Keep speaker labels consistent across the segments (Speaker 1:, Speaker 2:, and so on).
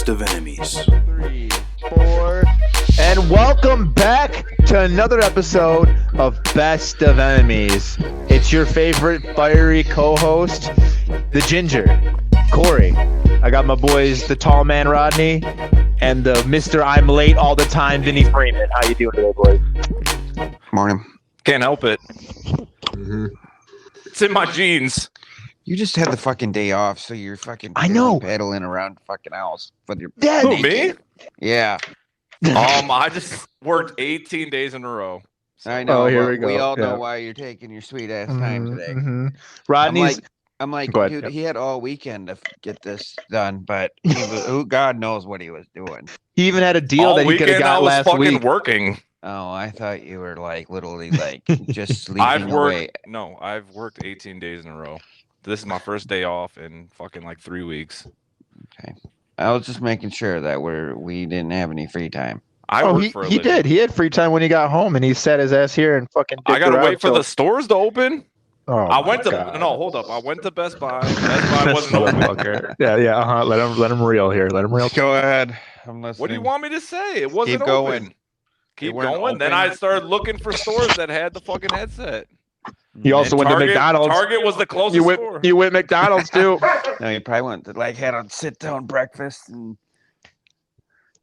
Speaker 1: Best of Enemies.
Speaker 2: 3, 4, and welcome back to another episode of Best of Enemies. It's your favorite fiery co-host, the Ginger, Corey. I got my boys, the tall man Rodney, and the Mr. I'm late all the time, Vinny Freeman. How you doing today, boys?
Speaker 3: Morning.
Speaker 4: Can't help it.
Speaker 3: Mm-hmm.
Speaker 4: It's in my genes.
Speaker 3: You just had the fucking day off, so you're fucking
Speaker 2: I know.
Speaker 3: pedaling around the fucking house with your
Speaker 4: Who, me?
Speaker 3: Yeah.
Speaker 4: I just worked 18 days in a row.
Speaker 3: So. I know.
Speaker 2: Oh, here we go.
Speaker 3: We all know why you're taking your sweet ass time today.
Speaker 2: Mm-hmm. Rodney's.
Speaker 3: I'm like,
Speaker 2: Go ahead.
Speaker 3: dude, he had all weekend to get this done, but God knows what he was doing.
Speaker 2: He even had a deal
Speaker 4: All
Speaker 2: that he could have
Speaker 4: weekend I
Speaker 2: got
Speaker 4: was
Speaker 2: last
Speaker 4: fucking
Speaker 2: week.
Speaker 4: working.
Speaker 3: Oh, I thought you were like literally like just sleeping away.
Speaker 4: I've worked 18 days in a row. This is my first day off in fucking like 3 weeks.
Speaker 3: Okay. I was just making sure that we didn't have any free time.
Speaker 2: He did. He had free time when he got home, and he sat his ass here and fucking.
Speaker 4: I gotta wait for the stores to open.
Speaker 2: Oh,
Speaker 4: I went to
Speaker 2: God.
Speaker 4: no, hold up. I went to Best Buy. Best Buy wasn't open.
Speaker 2: Yeah. Let him reel here. Let him reel.
Speaker 3: Go ahead. I'm listening.
Speaker 4: What do you want me to say? It wasn't
Speaker 3: Keep going.
Speaker 4: open. Keep going. Then I started looking for stores that had the fucking headset.
Speaker 2: You also went to McDonald's.
Speaker 4: Target was the closest store.
Speaker 2: You went McDonald's too.
Speaker 3: No, you probably went to had a sit down breakfast and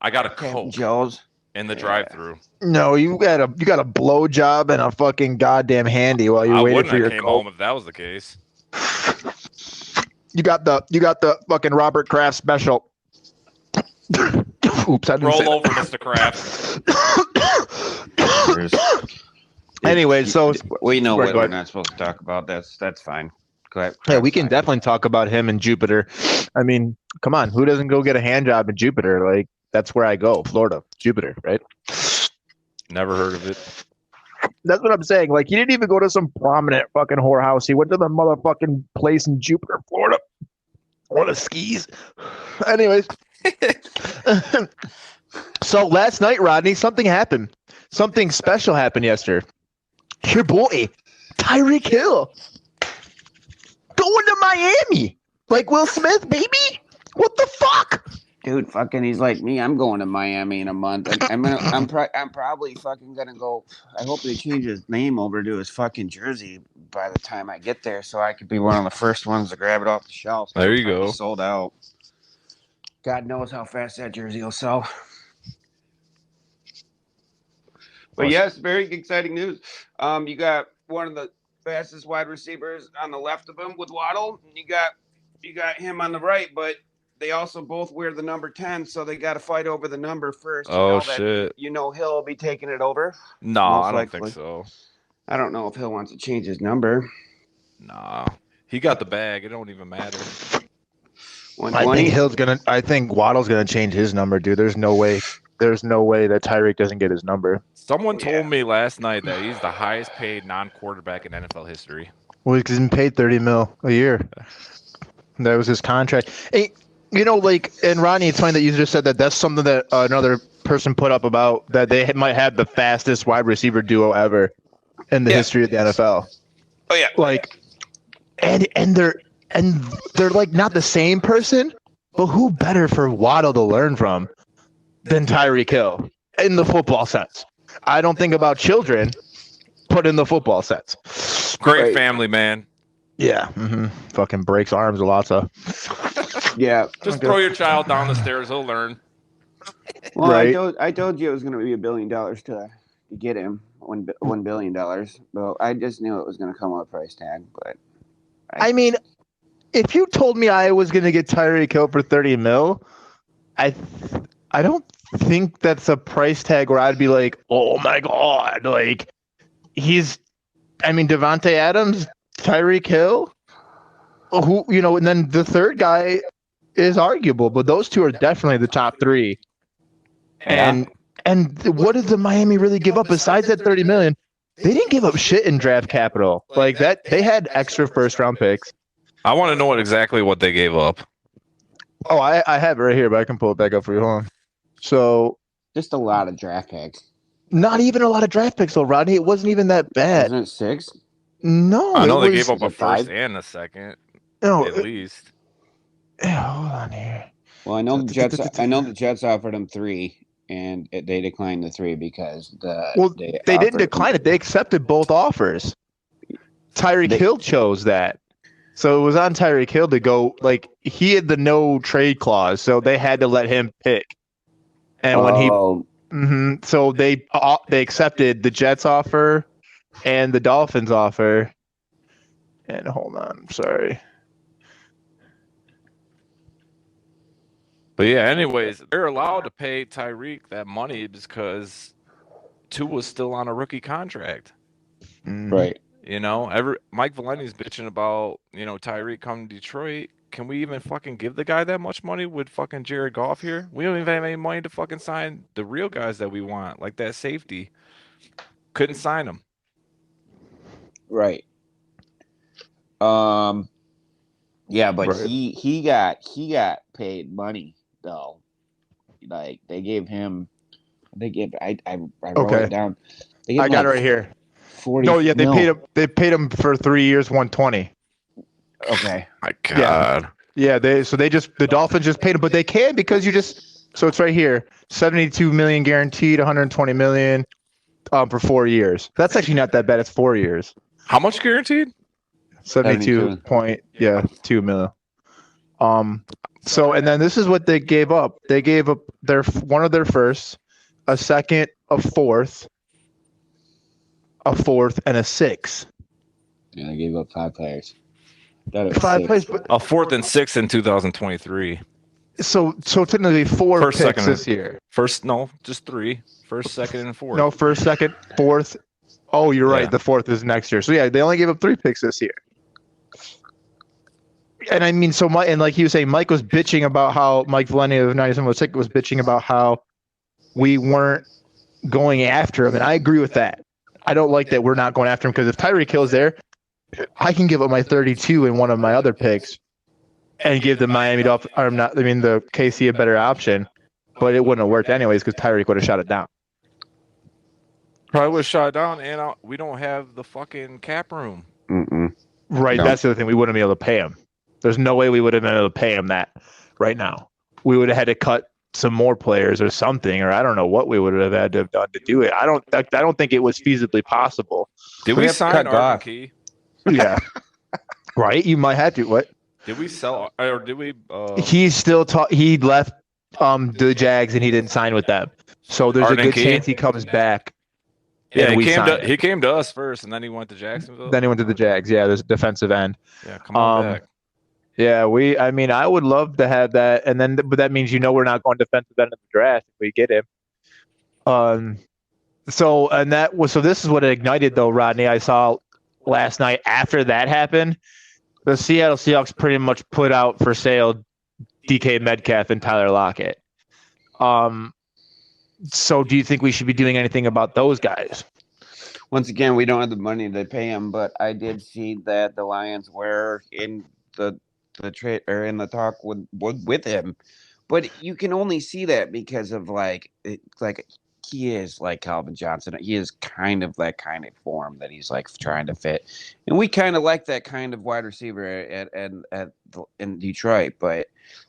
Speaker 4: I got a Coke
Speaker 3: Joe's
Speaker 4: in the drive-through.
Speaker 2: No, you got a blow job and a fucking goddamn handy while you waited for your
Speaker 4: came
Speaker 2: Coke.
Speaker 4: home if that was the case.
Speaker 2: You got the fucking Robert Kraft special. Oops, I didn't
Speaker 4: Roll
Speaker 2: say
Speaker 4: over, Mr. Kraft.
Speaker 2: Anyway, so
Speaker 3: we know
Speaker 2: Go
Speaker 3: what we're
Speaker 2: ahead.
Speaker 3: not supposed to talk about. That's fine. Go ahead.
Speaker 2: yeah, we can definitely talk about him in Jupiter. I mean, come on, who doesn't go get a hand job in Jupiter? Like, that's where I go, Florida, Jupiter, right?
Speaker 4: Never heard of it.
Speaker 2: That's what I'm saying. Like, he didn't even go to some prominent fucking whorehouse. He went to the motherfucking place in Jupiter, Florida. On the skis. Anyways. So last night, Rodney, something happened. Something special happened yesterday. Your boy, Tyreek Hill, going to Miami. Like Will Smith, baby. What the fuck?
Speaker 3: Dude, fucking, he's like me. I'm going to Miami in a month. I'm probably fucking gonna go. I hope they change his name over to his fucking jersey by the time I get there, so I could be one of the first ones to grab it off the shelf.
Speaker 4: There you go.
Speaker 3: Sold out. God knows how fast that jersey will sell. But yes, very exciting news. You got one of the fastest wide receivers on the left of him with Waddle. You got him on the right, but they also both wear the number 10, so they got to fight over the number first.
Speaker 4: Oh, shit.
Speaker 3: Hill will be taking it over.
Speaker 4: No,
Speaker 3: Most
Speaker 4: I don't
Speaker 3: likely.
Speaker 4: think so.
Speaker 3: I don't know if Hill wants to change his number.
Speaker 4: Nah. He got the bag. It don't even matter.
Speaker 2: I think Waddle's gonna change his number, dude. There's no way that Tyreek doesn't get his number.
Speaker 4: Someone told me last night that he's the highest paid non-quarterback in NFL history.
Speaker 2: Well, he's been paid $30 million a year. That was his contract. Hey, and Ronnie, it's funny that you just said that. That's something that another person put up about that they might have the fastest wide receiver duo ever in the history of the NFL.
Speaker 3: Oh yeah,
Speaker 2: and they're like not the same person, but who better for Waddle to learn from than Tyreek Hill in the football sense? I don't think about children, but in the football sense.
Speaker 4: Great family, man.
Speaker 2: Yeah. Fucking breaks arms a lot, so.
Speaker 3: Yeah.
Speaker 4: Just throw your child down the stairs. He'll learn.
Speaker 3: Well,
Speaker 2: right.
Speaker 3: I told you it was going to be $1 billion to get him. $1 billion. Well, I just knew it was going to come with a price tag, but.
Speaker 2: I mean, if you told me I was going to get Tyreek Hill for $30 million, I don't think that's a price tag where I'd be like, oh my God, like Devontae Adams, Tyreek Hill, and then the third guy is arguable, but those two are definitely the top three. Yeah. And what did the Miami really give up besides that $30 million? They didn't give up shit in draft capital like that. They had extra first round picks.
Speaker 4: I want to know exactly what they gave up.
Speaker 2: Oh, I have it right here, but I can pull it back up for you. Hold on. So
Speaker 3: just a lot of draft picks.
Speaker 2: Not even a lot of draft picks, though, Rodney. It wasn't even that bad.
Speaker 3: Wasn't it 6?
Speaker 2: No,
Speaker 4: I know they
Speaker 2: was,
Speaker 4: gave up a first
Speaker 3: 5?
Speaker 4: and a second.
Speaker 2: No,
Speaker 4: at least.
Speaker 2: Yeah, hold on here.
Speaker 3: Well, I know the Jets. I know the Jets offered him 3, and they declined the 3 because
Speaker 2: they didn't decline it. They accepted both offers. Tyreek Hill chose that. So it was on Tyreek Hill to go. Like, he had the no trade clause, so they had to let him pick. And when so they accepted the Jets offer and the Dolphins offer. And hold on, sorry.
Speaker 4: But yeah, anyways, they're allowed to pay Tyreek that money because Tua's still on a rookie contract.
Speaker 3: Right.
Speaker 4: You know, Mike Valenti's bitching about, Tyreek coming to Detroit. Can we even fucking give the guy that much money with fucking Jared Goff here? We don't even have any money to fucking sign the real guys that we want, like that safety. Couldn't sign him.
Speaker 3: Right. Yeah, but
Speaker 2: Right.
Speaker 3: he got paid money though. Like I wrote it down.
Speaker 2: I got it right here.
Speaker 3: 40.
Speaker 2: No, yeah, they paid him for 3 years, 120.
Speaker 3: Okay.
Speaker 4: My God.
Speaker 2: Yeah, the Dolphins just paid him, but they can because so it's right here. 72 million guaranteed, 120 million for 4 years. That's actually not that bad. It's 4 years.
Speaker 4: How much guaranteed?
Speaker 2: 2 million. So, and then this is what they gave up. They gave up one of their firsts, a second, a fourth, and a sixth.
Speaker 3: Yeah, they gave up 5 players.
Speaker 2: Five players, but
Speaker 4: A 4th and 6th in 2023.
Speaker 2: So technically 4
Speaker 4: First,
Speaker 2: picks
Speaker 4: second,
Speaker 2: this year.
Speaker 4: Just 3. First, second, and 4th.
Speaker 2: No, first, second, fourth. Oh, you're right.
Speaker 4: Yeah.
Speaker 2: The 4th is next year. So yeah, they only gave up 3 picks this year. And I mean, like he was saying, Mike was bitching about how Mike Valenti of 9706 was bitching about how we weren't going after him, and I agree with that. I don't like that we're not going after him because if Tyreek Hill's there, I can give up my 32 in one of my other picks and give the the KC a better option, but it wouldn't have worked anyways because Tyreek would have shot it down.
Speaker 4: Probably would have shot it down, and we don't have the fucking cap room.
Speaker 2: Right, no. That's the other thing. We wouldn't be able to pay him. There's no way we would have been able to pay him that right now. We would have had to cut some more players or something, or I don't know what we would have had to have done to do it. I don't think it was feasibly possible.
Speaker 4: Did we sign Arden Key?
Speaker 2: Yeah. Right? You might have to. What?
Speaker 4: Did we sell, or did we?
Speaker 2: He's still he left the Jags and he didn't sign with them. So there's
Speaker 4: Arden
Speaker 2: a good
Speaker 4: Key?
Speaker 2: chance he comes back.
Speaker 4: Yeah, he came to us first, and then he went to Jacksonville.
Speaker 2: Then he went to the Jags. Yeah, there's a defensive end.
Speaker 4: Yeah, come on back.
Speaker 2: Yeah, I would love to have that, but that means we're not going defensive end in the draft if we get him. So this is what it ignited though, Rodney. I saw last night after that happened, the Seattle Seahawks pretty much put out for sale DK Metcalf and Tyler Lockett. So do you think we should be doing anything about those guys?
Speaker 3: Once again, we don't have the money to pay him, but I did see that the Lions were in the trade or in the talk with him. But you can only see that because of he is like Calvin Johnson. He is kind of that kind of form that he's like trying to fit, and we kind of like that kind of wide receiver in Detroit. But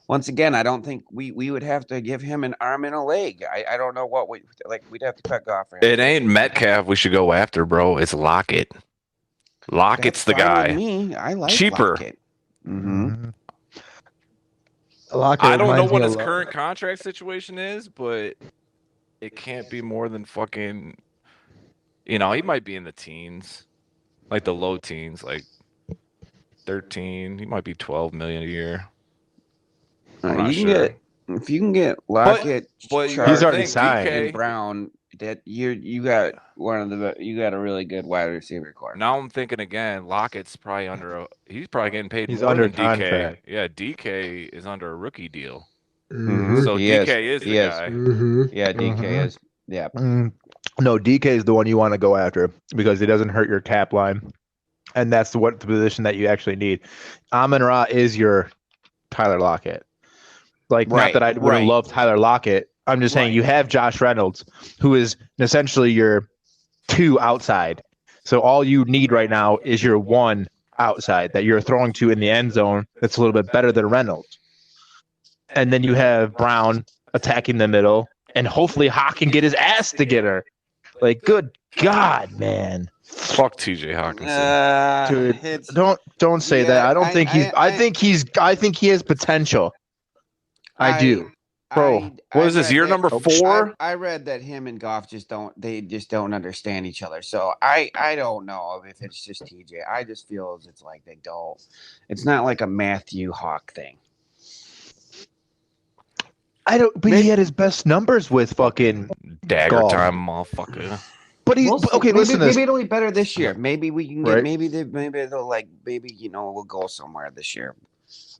Speaker 3: once again, I don't think we would have to give him an arm and a leg. I don't know what we'd have to cut Goff for him.
Speaker 4: It ain't Metcalf we should go after, bro. It's Lockett. Lockett's the guy.
Speaker 3: With me. I like
Speaker 4: cheaper.
Speaker 3: Lockett. Mm-hmm.
Speaker 4: I don't know what his current contract situation is, but it can't be more than fucking, he might be in the teens, like the low teens, like 13. He might be 12 million a year.
Speaker 3: If you can get Lockett,
Speaker 4: but
Speaker 3: he's
Speaker 2: already signed.
Speaker 3: And Brown, that you got a really good wide receiver core.
Speaker 4: Now I'm thinking again, Lockett's probably he's probably getting paid
Speaker 2: he's
Speaker 4: more
Speaker 2: under
Speaker 4: than DK.
Speaker 2: Contract.
Speaker 4: Yeah, DK is under a rookie deal.
Speaker 2: Mm-hmm.
Speaker 4: So DK is the guy.
Speaker 2: Mm-hmm.
Speaker 3: Yeah, DK is. Yeah.
Speaker 2: No, DK is the one you want to go after because he doesn't hurt your cap line, and that's the position that you actually need. Amon-Ra is your Tyler Lockett. Not that I wouldn't love Tyler Lockett. I'm just saying you have Josh Reynolds, who is essentially your 2 outside. So all you need right now is your 1 outside that you're throwing to in the end zone that's a little bit better than Reynolds. and then you have Brown attacking the middle, and hopefully Hawk can get his ass to get her. Like, good God, man.
Speaker 4: Fuck TJ Hawkinson.
Speaker 2: Dude, don't say that. I don't think he's. I think he has potential. I do. Bro,
Speaker 4: what is this, year number 4?
Speaker 3: I read that him and Goff just don't understand each other. So I don't know if it's just TJ. I just feel as it's like they don't. It's not like a Matthew Hawk thing.
Speaker 2: I don't. But he had his best numbers with fucking
Speaker 4: dagger
Speaker 2: Goff.
Speaker 4: time, motherfucker.
Speaker 2: But he okay. Listen,
Speaker 3: maybe it'll be better this year. Maybe we can get. Maybe they'll like. Maybe we'll go somewhere this year.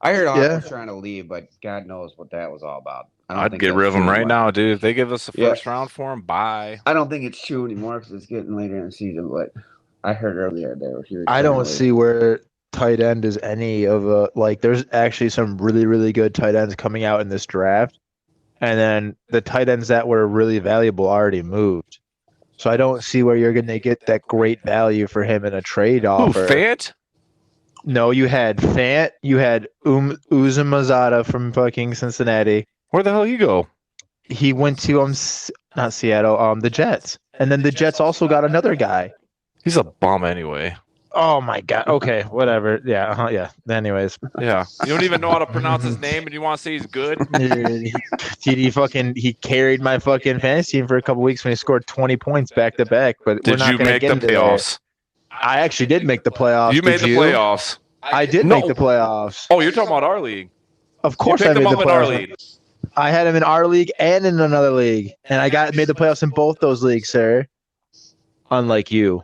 Speaker 3: I heard Hawk was trying to leave, but God knows what that was all about.
Speaker 4: I'd get rid of him right now, dude. If they give us the first round for him, bye.
Speaker 3: I don't think it's true anymore because it's getting later in the season. But I heard earlier they were here.
Speaker 2: I don't see where tight end is any of a like. There's actually some really, really good tight ends coming out in this draft, and then the tight ends that were really valuable already moved. So I don't see where you're going to get that great value for him in a trade offer.
Speaker 4: Fant?
Speaker 2: No, you had Fant. You had Uzumazada from fucking Cincinnati.
Speaker 4: Where the hell he go?
Speaker 2: He went to not Seattle, the Jets. And then the Jets also got another guy.
Speaker 4: He's a bum anyway.
Speaker 2: Oh my God. Okay, whatever. Yeah, yeah. Anyways.
Speaker 4: Yeah. You don't even know how to pronounce his name and you want to say he's good?
Speaker 2: He carried my fucking fantasy team for a couple weeks when he scored 20 points back to back. But
Speaker 4: did you make the playoffs?
Speaker 2: I actually did make the playoffs.
Speaker 4: You made the playoffs.
Speaker 2: I did make the playoffs.
Speaker 4: Oh, you're talking about our league.
Speaker 2: Of course I made the playoffs. I had him in our league and in another league. And I made the playoffs in both those leagues, sir. Unlike you.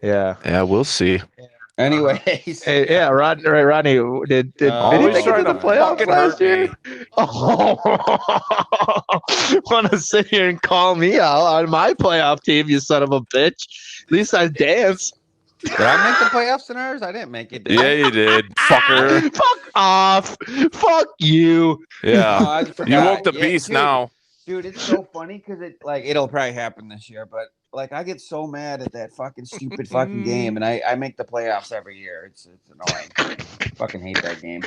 Speaker 2: Yeah.
Speaker 4: Yeah, we'll see.
Speaker 3: Anyways.
Speaker 2: Yeah, Rodney, did he make it to the playoffs last year? Oh, want to sit here and call me out on my playoff team, you son of a bitch. At least I danced.
Speaker 3: Did I make the playoffs in ours? I didn't make it.
Speaker 4: Yeah, you did. Fucker.
Speaker 2: Fuck off. Fuck you.
Speaker 4: Yeah. You woke the beast now.
Speaker 3: Dude, it's so funny because it'll probably happen this year, but I get so mad at that fucking stupid fucking game, and I make the playoffs every year. It's annoying. Fucking hate that game.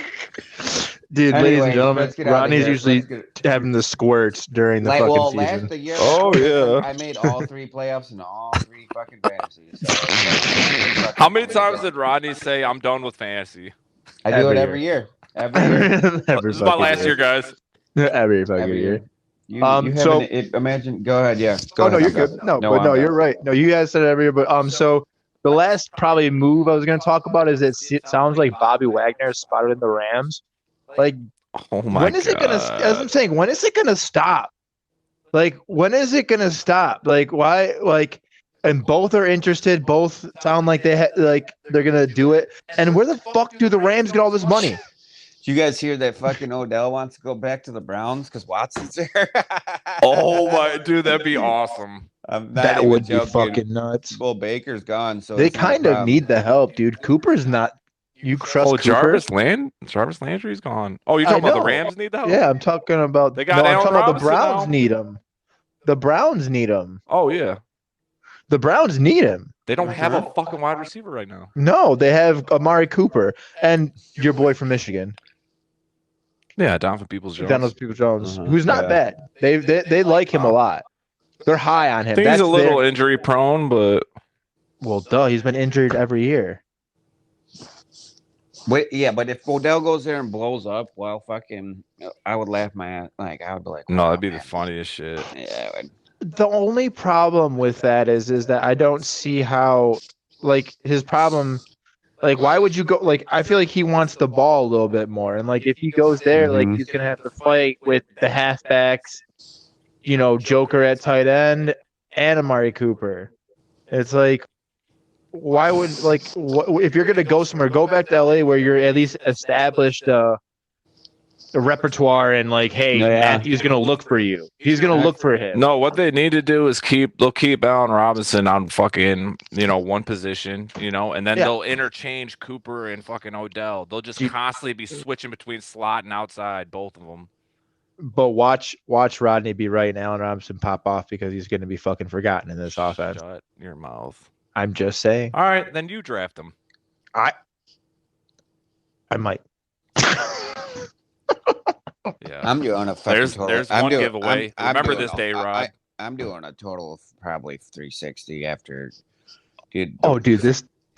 Speaker 2: Dude, ladies and gentlemen, Rodney's usually having the squirts during the fucking season.
Speaker 3: I made all 3 playoffs and all 3 fucking fantasies. So
Speaker 4: how many times did Rodney say, I'm done with fantasy?
Speaker 3: I do it every year. Every year.
Speaker 4: This is about last year, guys.
Speaker 2: Every fucking year.
Speaker 3: Imagine. Go ahead. Yeah.
Speaker 2: No, you're good. No, you're right. No, you guys said it every year, but so the last probably move I was going to talk about is it sounds like Bobby Wagner is spotted in the Rams. Like,
Speaker 4: oh my
Speaker 2: when is it gonna? As I'm saying, when is it gonna stop? Like, when is it gonna stop? Like, why? Like, and both are interested. Both sound like they're gonna do it. And where the fuck do the Rams get all this money?
Speaker 3: Did you guys hear that fucking Odell wants to go back to the Browns because Watson's there?
Speaker 4: Oh my dude, that'd be awesome.
Speaker 2: That would be fucking nuts.
Speaker 3: Well, Baker's gone, so
Speaker 2: they kind of need the help, dude. Cooper's not. You trust Cooper?
Speaker 4: Jarvis Landry's gone. Oh, you're talking about the Rams need the help?
Speaker 2: Yeah, I'm talking about.
Speaker 4: They got
Speaker 2: I'm talking about the Browns
Speaker 4: now.
Speaker 2: need him. The Browns need him.
Speaker 4: Oh yeah.
Speaker 2: The Browns need him.
Speaker 4: They don't have a fucking wide receiver right now.
Speaker 2: No, they have Amari Cooper and your boy from Michigan.
Speaker 4: Yeah, Donovan Peoples-Jones.
Speaker 2: Who's not bad. They like him a lot. They're high on him.
Speaker 4: I think he's a little injury prone, but
Speaker 2: duh, he's been injured every year.
Speaker 3: Wait, yeah, but if Odell goes there and blows up, well, fucking, I would laugh my ass. I would be like,
Speaker 4: no, that'd be the funniest shit.
Speaker 3: Yeah, it would.
Speaker 2: The only problem with that is that I don't see how, his problem, why would you go, I feel like he wants the ball a little bit more. And, if he goes there, he's going to have to fight with the halfbacks, Joker at tight end and Amari Cooper. It's why would if you're gonna go somewhere, go back to LA where you're at least established a repertoire and hey, Matthew's gonna look for you. He's gonna look for him.
Speaker 4: No, what they need to do is they'll keep Allen Robinson on fucking one position, and then they'll interchange Cooper and fucking Odell. They'll just constantly be switching between slot and outside, both of them.
Speaker 2: But watch Rodney be right and Allen Robinson pop off because he's gonna be fucking forgotten in this offense.
Speaker 4: Shut your mouth.
Speaker 2: I'm just saying.
Speaker 4: All right, then you draft him.
Speaker 2: I might.
Speaker 4: Yeah.
Speaker 3: I'm doing a fucking total.
Speaker 4: There's
Speaker 3: I'm
Speaker 4: one
Speaker 3: doing,
Speaker 4: giveaway.
Speaker 3: I'm
Speaker 4: Remember
Speaker 3: doing
Speaker 4: this day, Rod.
Speaker 3: I'm doing a total of probably 360 after. Dude,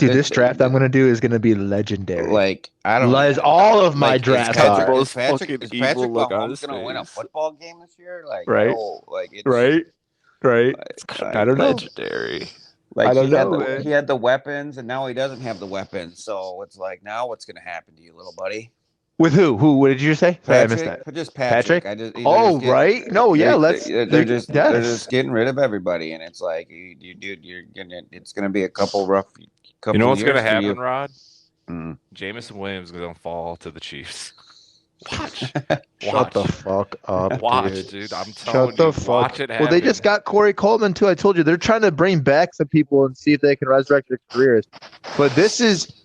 Speaker 2: this draft I'm gonna do is gonna be legendary.
Speaker 3: Like I don't.
Speaker 2: As all of my
Speaker 3: like,
Speaker 2: drafts
Speaker 4: Patrick
Speaker 2: are.
Speaker 4: Rose
Speaker 3: Is Patrick
Speaker 4: fucking evil look on
Speaker 3: Mahomes
Speaker 4: his
Speaker 3: gonna win a
Speaker 4: face.
Speaker 3: football game this year? Like
Speaker 2: Right.
Speaker 3: no, like it's
Speaker 2: Right.
Speaker 4: It's gonna
Speaker 3: like,
Speaker 2: I
Speaker 4: be
Speaker 2: don't know.
Speaker 4: legendary.
Speaker 3: Like
Speaker 2: I don't
Speaker 3: he had
Speaker 2: know,
Speaker 3: the
Speaker 2: man.
Speaker 3: he had the weapons, and now he doesn't have the weapons. So it's like now what's gonna happen to you, little buddy?
Speaker 2: With who? What did you say? Sorry, I missed
Speaker 3: Patrick,
Speaker 2: that.
Speaker 3: just Patrick.
Speaker 2: Patrick?
Speaker 3: They're
Speaker 2: Oh,
Speaker 3: just getting-
Speaker 2: right. No, yeah.
Speaker 3: They're just
Speaker 2: yes.
Speaker 3: getting rid of everybody, and it's like it's gonna be a couple rough.
Speaker 4: You know what's
Speaker 3: years
Speaker 4: gonna
Speaker 3: for
Speaker 4: happen,
Speaker 3: you.
Speaker 4: Rod?
Speaker 3: Mm.
Speaker 4: Jameson Williams is gonna fall to the Chiefs. Watch.
Speaker 2: Shut the fuck up,
Speaker 4: Watch,
Speaker 2: dude.
Speaker 4: I'm telling
Speaker 2: Shut the
Speaker 4: you.
Speaker 2: fuck.
Speaker 4: Watch it happen.
Speaker 2: Well, they just got Corey Coleman too. I told you they're trying to bring back some people and see if they can resurrect their careers. But this is,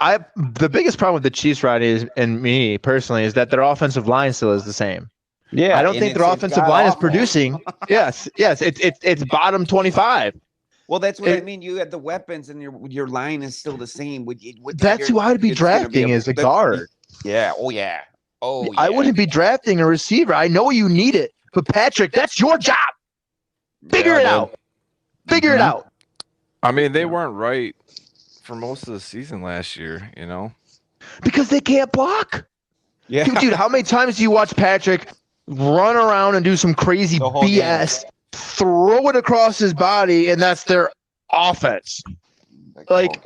Speaker 2: the biggest problem with the Chiefs, Rodney, is, and me personally, is that their offensive line still is the same.
Speaker 3: Yeah,
Speaker 2: I don't think their offensive line is producing. Yes, it's bottom 25.
Speaker 3: Well, that's what I mean. You had the weapons, and your line is still the same.
Speaker 2: That's who I would be drafting as a guard.
Speaker 3: Yeah. Oh yeah. Oh yeah.
Speaker 2: I wouldn't be drafting a receiver. I know you need it, but Patrick, that's your job. Figure it out. Figure it out.
Speaker 4: I mean, they weren't right for most of the season last year, you know?
Speaker 2: Because they can't block.
Speaker 3: Yeah.
Speaker 2: Dude, how many times do you watch Patrick run around and do some crazy
Speaker 3: The whole
Speaker 2: BS, throw it across his body, and that's their offense? Like,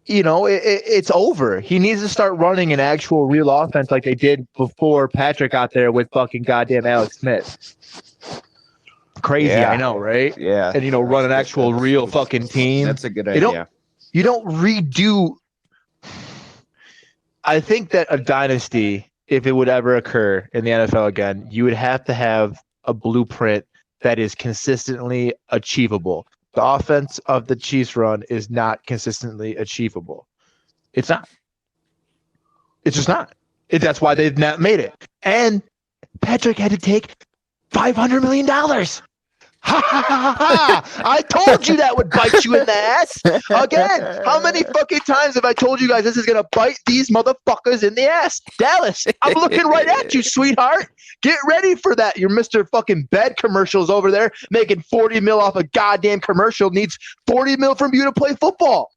Speaker 2: you know, it's over. He needs to start running an actual real offense like they did before Patrick got there with fucking goddamn Alex Smith. Crazy,
Speaker 3: Yeah.
Speaker 2: I know, right?
Speaker 3: Yeah.
Speaker 2: And, you know, run an actual real fucking team.
Speaker 3: That's a good idea.
Speaker 2: You don't redo. I think that a dynasty, if it would ever occur in the NFL again, you would have to have a blueprint that is consistently achievable. The offense of the Chiefs run is not consistently achievable. It's not. It's just not. That's why they've not made it. And Patrick had to take $500 million. Ha ha ha ha! I told you that would bite you in the ass. Again, how many fucking times have I told you guys this is gonna bite these motherfuckers in the ass? Dallas, I'm looking right at you, sweetheart. Get ready for that. Your Mr. fucking bed commercials over there making 40 mil off a goddamn commercial needs 40 mil from you to play football.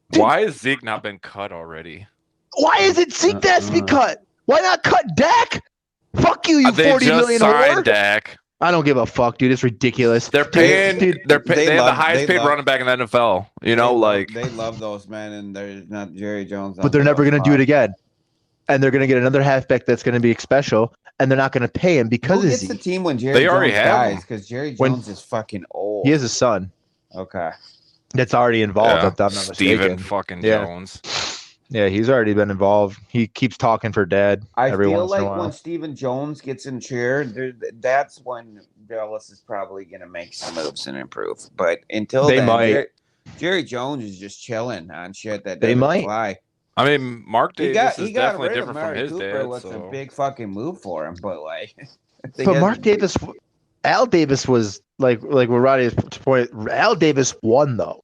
Speaker 2: Dude,
Speaker 4: why has Zeke not been cut already?
Speaker 2: why is it Zeke that has to be cut? Why not cut Dak? Fuck you, you
Speaker 4: They
Speaker 2: 40
Speaker 4: just
Speaker 2: million
Speaker 4: signed
Speaker 2: whore.
Speaker 4: Dak.
Speaker 2: I don't give a fuck, dude. It's ridiculous.
Speaker 4: They're paying.
Speaker 2: Dude,
Speaker 4: They have the highest paid
Speaker 3: love-
Speaker 4: running back in the NFL. You know,
Speaker 3: they love those men, and they're not Jerry Jones.
Speaker 2: but they're never going to do it again. And they're going to get another halfback that's going to be special, and they're not going to pay him because
Speaker 3: Who
Speaker 2: of
Speaker 3: gets the
Speaker 2: Zeke.
Speaker 3: team when Jerry
Speaker 4: They already
Speaker 3: Jones
Speaker 4: have
Speaker 3: dies?
Speaker 4: him.
Speaker 3: Because Jerry
Speaker 2: When-
Speaker 3: Jones is fucking old.
Speaker 2: He has a son
Speaker 3: Okay.
Speaker 2: that's already involved. If I'm not
Speaker 4: Steven
Speaker 2: mistaken.
Speaker 4: fucking
Speaker 2: Yeah.
Speaker 4: Jones.
Speaker 2: Yeah, he's already been involved. He keeps talking for dad
Speaker 3: I
Speaker 2: every
Speaker 3: feel
Speaker 2: once in a
Speaker 3: like
Speaker 2: while.
Speaker 3: when Stephen Jones gets in chair, that's when Dallas is probably going to make some moves and improve. But until
Speaker 2: They
Speaker 3: then,
Speaker 2: might.
Speaker 3: Jerry Jones is just chilling on shit that
Speaker 2: They
Speaker 3: doesn't
Speaker 2: might.
Speaker 3: fly.
Speaker 4: I mean, Mark
Speaker 3: He
Speaker 4: Davis
Speaker 3: got
Speaker 4: is
Speaker 3: he got
Speaker 4: definitely
Speaker 3: rid of
Speaker 4: different from
Speaker 3: Murray
Speaker 4: his
Speaker 3: Cooper
Speaker 4: dad.
Speaker 3: was
Speaker 4: So.
Speaker 3: a big fucking move for him, but like.
Speaker 2: But Mark Davis, Al Davis was like with Roddy's point. Al Davis won though.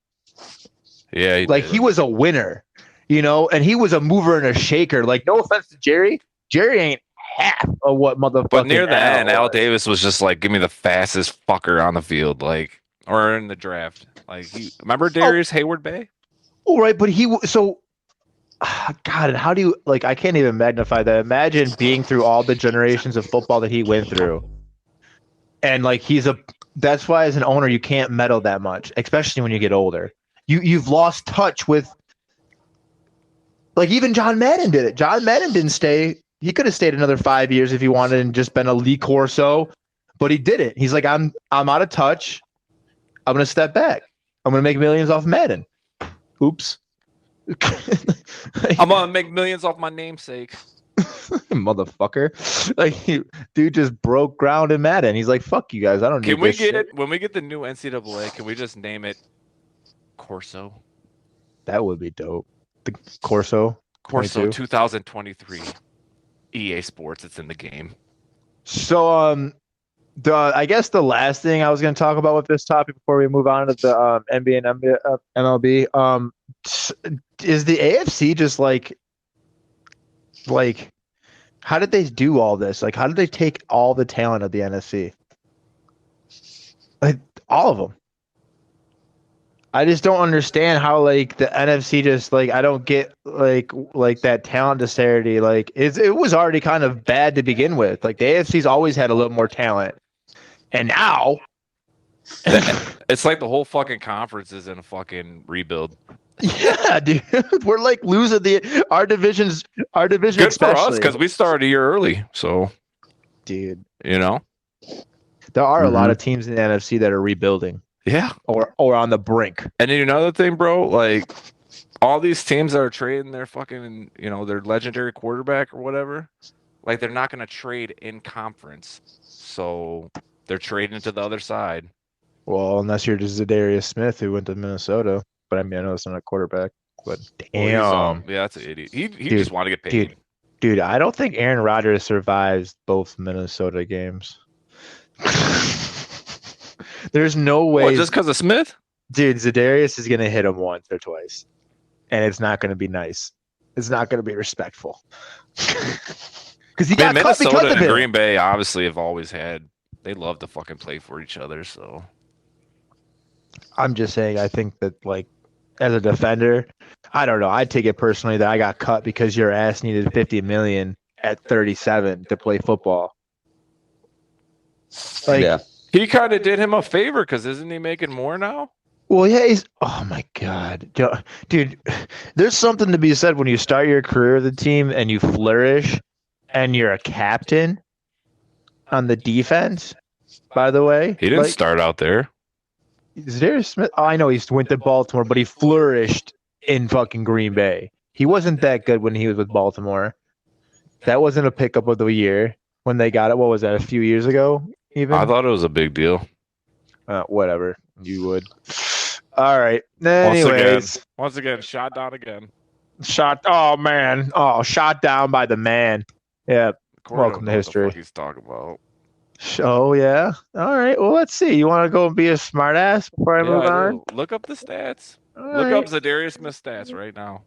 Speaker 4: Yeah,
Speaker 2: He was a winner, you know, and he was a mover and a shaker. Like, no offense to Jerry, Jerry ain't half of what motherfucking.
Speaker 4: But near the end, Al
Speaker 2: was.
Speaker 4: Davis was just like, give me the fastest fucker on the field, or in the draft. Remember Darius Hayward Bay?
Speaker 2: Oh, right, but God, and how do you I can't even magnify that. Imagine being through all the generations of football that he went through, and that's why as an owner you can't meddle that much, especially when you get older. You've lost touch with. Even John Madden did it. John Madden didn't stay. He could have stayed another 5 years if he wanted and just been a Lee Corso, but he didn't. He's like, I'm out of touch. I'm gonna step back. I'm gonna make millions off Madden. Oops.
Speaker 4: I'm gonna make millions off my namesake.
Speaker 2: Motherfucker. Dude just broke ground in Madden. He's like, fuck you guys. I don't need
Speaker 4: Can we
Speaker 2: this
Speaker 4: get
Speaker 2: shit.
Speaker 4: it when we get the new NCAA? Can we just name it Corso?
Speaker 2: That would be dope. The Corso 22.
Speaker 4: 2023. EA Sports. It's in the game.
Speaker 2: So I guess the last thing I was going to talk about with this topic before we move on to the NBA and MLB is the AFC just like How did they do all this? Like, how did they take all the talent of the NFC? Like, all of them. I just don't understand how like the NFC just like I don't get like that talent disparity. Like it was already kind of bad to begin with. Like the AFC's always had a little more talent, and now
Speaker 4: It's like the whole fucking conference is in a fucking rebuild.
Speaker 2: yeah, dude, we're like losing our division
Speaker 4: Good for us
Speaker 2: especially.
Speaker 4: because we started a year early. So,
Speaker 2: Dude,
Speaker 4: you know,
Speaker 2: there are a lot of teams in the NFC that are rebuilding
Speaker 4: yeah.
Speaker 2: or on the brink.
Speaker 4: And then another thing, bro, like all these teams that are trading their fucking, their legendary quarterback or whatever, like they're not going to trade in conference. So they're trading to the other side.
Speaker 2: Well, unless you're just Zadarius Smith who went to Minnesota. But I mean, I know it's not a quarterback. But damn,
Speaker 4: Well, yeah, that's an idiot. He just wanted to get paid.
Speaker 2: Dude, I don't think Aaron Rodgers survives both Minnesota games. There's no way.
Speaker 4: What, just because of Smith?
Speaker 2: Dude, Zadarius is gonna hit him once or twice, and it's not gonna be nice. It's not gonna be respectful. Because he got cut because
Speaker 4: Minnesota
Speaker 2: of
Speaker 4: and
Speaker 2: it.
Speaker 4: Green Bay obviously have always had. They love to fucking play for each other. So
Speaker 2: I'm just saying, I think that like as a defender, I don't know. I take it personally that I got cut because your ass needed $50 million at 37 to play football. Like,
Speaker 1: Yeah.
Speaker 4: he kind of did him a favor because isn't he making more now?
Speaker 2: well, yeah, oh my God. Dude, there's something to be said when you start your career with a team and you flourish and you're a captain on the defense, by the way.
Speaker 4: He didn't start out there.
Speaker 2: Zadarius Smith, I know he went to Baltimore, but he flourished in fucking Green Bay. He wasn't that good when he was with Baltimore. That wasn't a pickup of the year when they got it. What was that, a few years ago even?
Speaker 4: I thought it was a big deal.
Speaker 2: Whatever. You would. All right. Anyways.
Speaker 4: Once again, shot down again.
Speaker 2: Oh, man. Oh, shot down by the man. Yeah. Welcome to history.
Speaker 4: What the fuck he's talking about.
Speaker 2: Oh, yeah. All right. Well, let's see. You want to go and be a smart ass before I move on?
Speaker 4: Look up the stats.
Speaker 2: All
Speaker 4: Look
Speaker 2: right.
Speaker 4: up Zadarius Smith stats right now.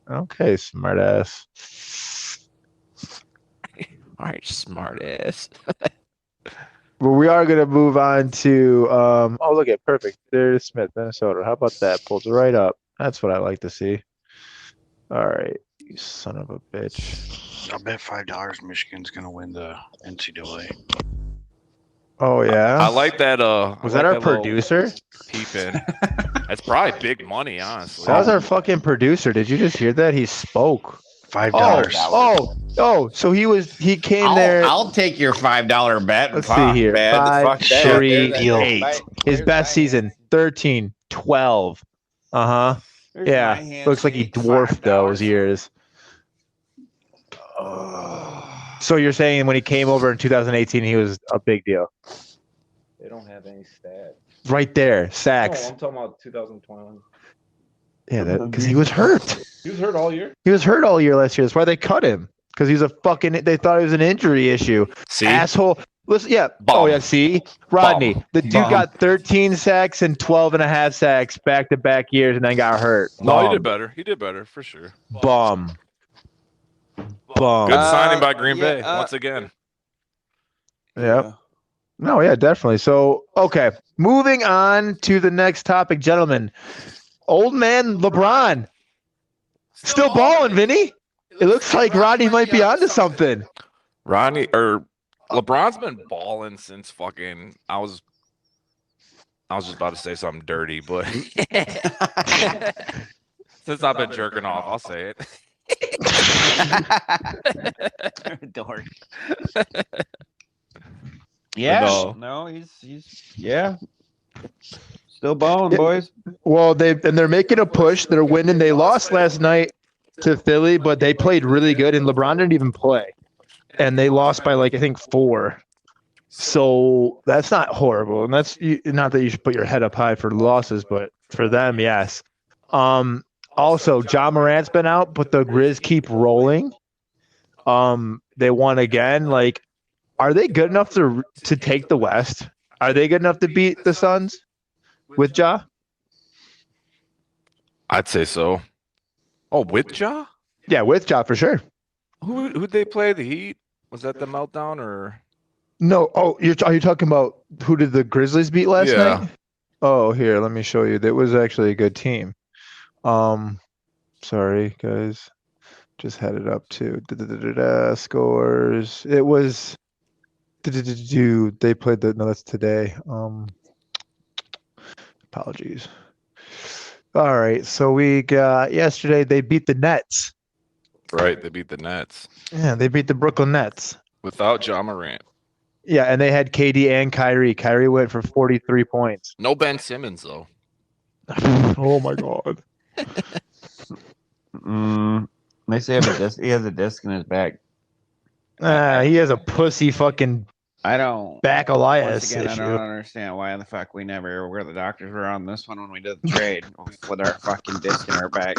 Speaker 2: Okay, smart ass.
Speaker 4: All right, smart ass.
Speaker 2: Well, we are going to move on to, look at perfect. There's Smith, Minnesota. How about that? Pulls right up. That's what I like to see. All right, you son of a bitch.
Speaker 5: I'll bet $5 Michigan's gonna win the NCAA.
Speaker 2: Oh, yeah?
Speaker 4: I like that.
Speaker 2: Was that our producer?
Speaker 4: Peeping. That's probably big money, honestly.
Speaker 2: That was our fucking producer. Did you just hear that? He spoke.
Speaker 5: $5.
Speaker 2: So he came there.
Speaker 1: I'll take your $5 bet.
Speaker 2: Let's see here.
Speaker 1: Man,
Speaker 2: 5, 3, 8. His best season, 13, 12. Uh-huh. Yeah. Looks like he dwarfed those years. So you're saying when he came over in 2018, he was a big deal?
Speaker 6: They don't have any stats.
Speaker 2: Right there. Sacks.
Speaker 6: No, I'm talking about 2021.
Speaker 2: Yeah, because he was hurt.
Speaker 6: He was hurt all year.
Speaker 2: He was hurt all year last year. That's why they cut him. Because he's a fucking. They thought it was an injury issue.
Speaker 4: See?
Speaker 2: Asshole. Listen, yeah.
Speaker 4: Bum.
Speaker 2: Oh, yeah. See? Rodney.
Speaker 4: Bum.
Speaker 2: The dude
Speaker 1: Bum.
Speaker 2: got 13 sacks and 12 and a half sacks back to back years and then got hurt.
Speaker 4: No, he
Speaker 2: Bum.
Speaker 4: did better. He did better for sure.
Speaker 2: Bum. Bum.
Speaker 4: Good signing by Green
Speaker 3: yeah,
Speaker 4: Bay once again.
Speaker 2: Yep. No, yeah, definitely. So, okay. Moving on to the next topic, gentlemen. Old man LeBron. Still balling, Vinny. It looks like Rodney might be onto something.
Speaker 4: LeBron's been balling since fucking I was just about to say something dirty, but since I've been jerking off, I'll say it.
Speaker 1: Dork.
Speaker 3: Yeah. No, he's yeah. Still balling,
Speaker 2: Yeah.
Speaker 3: boys.
Speaker 2: Well, they're making a push. They're winning. They lost last night to Philly, but they played really good, and LeBron didn't even play. And they lost by I think 4. So that's not horrible. And that's not that you should put your head up high for losses, but for them, yes. Also, John Morant's been out, but the Grizz keep rolling. They won again. Are they good enough to take the West? Are they good enough to beat the Suns with Ja?
Speaker 4: I'd say so. Oh, with Ja?
Speaker 2: Yeah, with Ja for sure.
Speaker 4: Who'd they play? The Heat? Was that the meltdown or?
Speaker 2: No. Oh, are you talking about who did the Grizzlies beat last
Speaker 4: Yeah.
Speaker 2: night? Oh, here, let me show you. That was actually a good team. Sorry, guys. Just had it up too. Scores. It was. They played the. No, that's today. Apologies. All right, so we got yesterday. They beat the Nets.
Speaker 4: Right, they beat the Nets
Speaker 2: Yeah, they beat the Brooklyn Nets.
Speaker 4: without Ja Morant.
Speaker 2: Yeah, and they had KD and Kyrie. Kyrie went for 43 points.
Speaker 4: No Ben Simmons though.
Speaker 2: Oh my god.
Speaker 1: They say he has a disc in his back.
Speaker 2: He has a pussy fucking
Speaker 1: I don't.
Speaker 2: back
Speaker 1: Once
Speaker 2: Elias
Speaker 1: again, I
Speaker 2: issue.
Speaker 1: don't understand why the fuck we never were the doctors were on this one when we did the trade with our fucking disc in our back.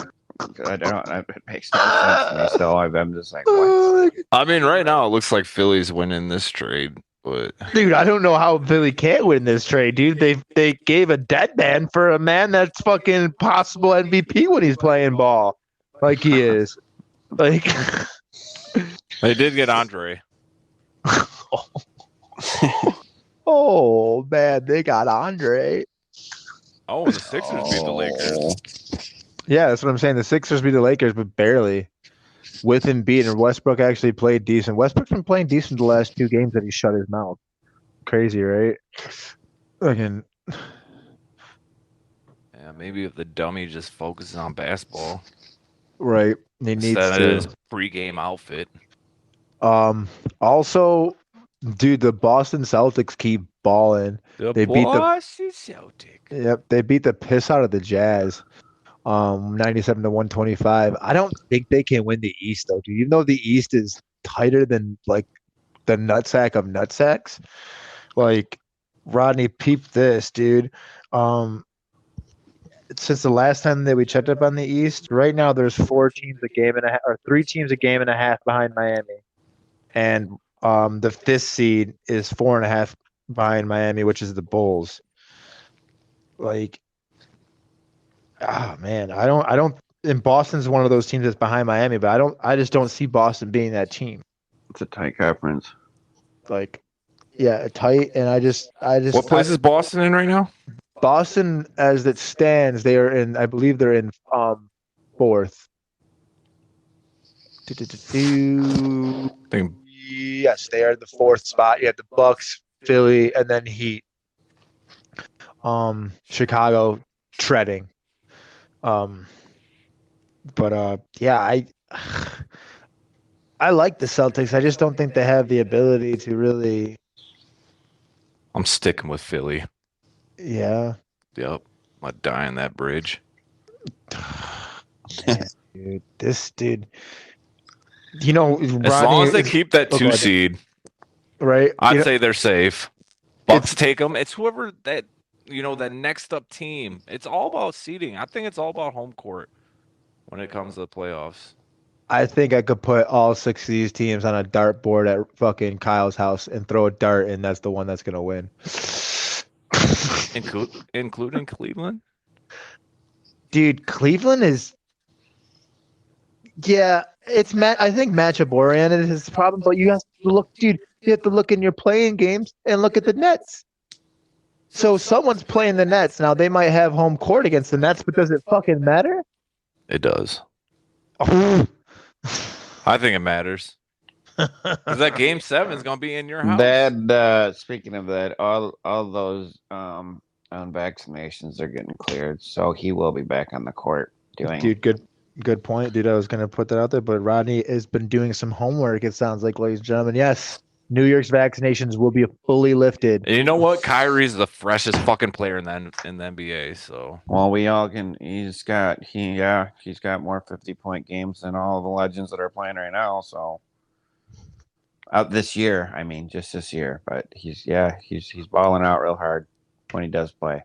Speaker 1: I don't. It makes no sense to me. Still, I'm just like, what?
Speaker 4: I mean, right now it looks like Philly's winning this trade, but
Speaker 2: Dude, I don't know how Philly can't win this trade, dude. They gave a dead man for a man that's fucking possible MVP when he's playing ball, like he is. Like,
Speaker 4: they did get Andre.
Speaker 2: oh man, they got Andre.
Speaker 4: Oh, the Sixers beat the Lakers.
Speaker 2: Yeah, that's what I'm saying. The Sixers beat the Lakers, but barely. With Embiid, and Westbrook actually played decent. Westbrook's been playing decent the last 2 games that he shut his mouth. Crazy, right? Again,
Speaker 4: Yeah, maybe if the dummy just focuses on basketball
Speaker 2: right? He needs
Speaker 4: instead
Speaker 2: to.
Speaker 4: of his pregame outfit.
Speaker 2: Also, dude, the Boston Celtics keep balling.
Speaker 4: The
Speaker 2: They beat the-
Speaker 4: Boston Celtics.
Speaker 2: Yep, they beat the piss out of the Jazz. 97 to 125. I don't think they can win the East though. Do you know the East is tighter than like the nutsack of nutsacks? Like, Rodney, peep this, dude. Since the last time that we checked up on the East, right now there's 4 teams a game and a half, or 3 teams a game and a half behind Miami, and the 5th seed is 4.5 behind Miami, which is the Bulls. Like, man, I don't. And Boston's one of those teams that's behind Miami, but I just don't see Boston being that team.
Speaker 1: It's a tight conference.
Speaker 2: Like, yeah, tight, and I just.
Speaker 4: What place is Boston in right now?
Speaker 2: Boston, as it stands, they are in. I believe they're in 4th. Yes, they are in the 4th spot. You have the Bucks, Philly, and then Heat. Chicago treading. Yeah, I like the Celtics. I just don't think they have the ability to really.
Speaker 4: I'm sticking with Philly.
Speaker 2: Yeah.
Speaker 4: Yep. I'm gonna die on that bridge.
Speaker 2: Man, dude, this dude. You know,
Speaker 4: As
Speaker 2: Rodney,
Speaker 4: long as they keep that
Speaker 2: go
Speaker 4: 2
Speaker 2: ahead.
Speaker 4: seed,
Speaker 2: right?
Speaker 4: I'd say they're safe. Bucks
Speaker 2: It's-
Speaker 4: take them. It's whoever that that next up team. It's all about seeding. I think it's all about home court when it comes to the playoffs.
Speaker 2: I think I could put all 6 of these teams on a dartboard at fucking Kyle's house and throw a dart, and that's the one that's gonna win.
Speaker 4: Including Cleveland.
Speaker 2: Dude, Cleveland is. Yeah, it's I think matchup oriented is the problem, but you have to look, dude. You have to look in your playing games and look at the Nets. So someone's playing the Nets now. They might have home court against the Nets, but does it fucking matter?
Speaker 4: It does.
Speaker 2: Oh.
Speaker 4: I think it matters. Because that game 7 is gonna be in your house.
Speaker 1: That speaking of that, all those unvaccinations are getting cleared, so he will be back on the court doing.
Speaker 2: Dude, good point, dude. I was gonna put that out there, but Rodney has been doing some homework. It sounds like, ladies and gentlemen. Yes, New York's vaccinations will be fully lifted.
Speaker 4: And you know what? Kyrie's the freshest fucking player in the NBA. So
Speaker 1: Well, we all can. He's got more 50-point games than all the legends that are playing right now. So out this year, I mean, just this year, but he's balling out real hard when he does play.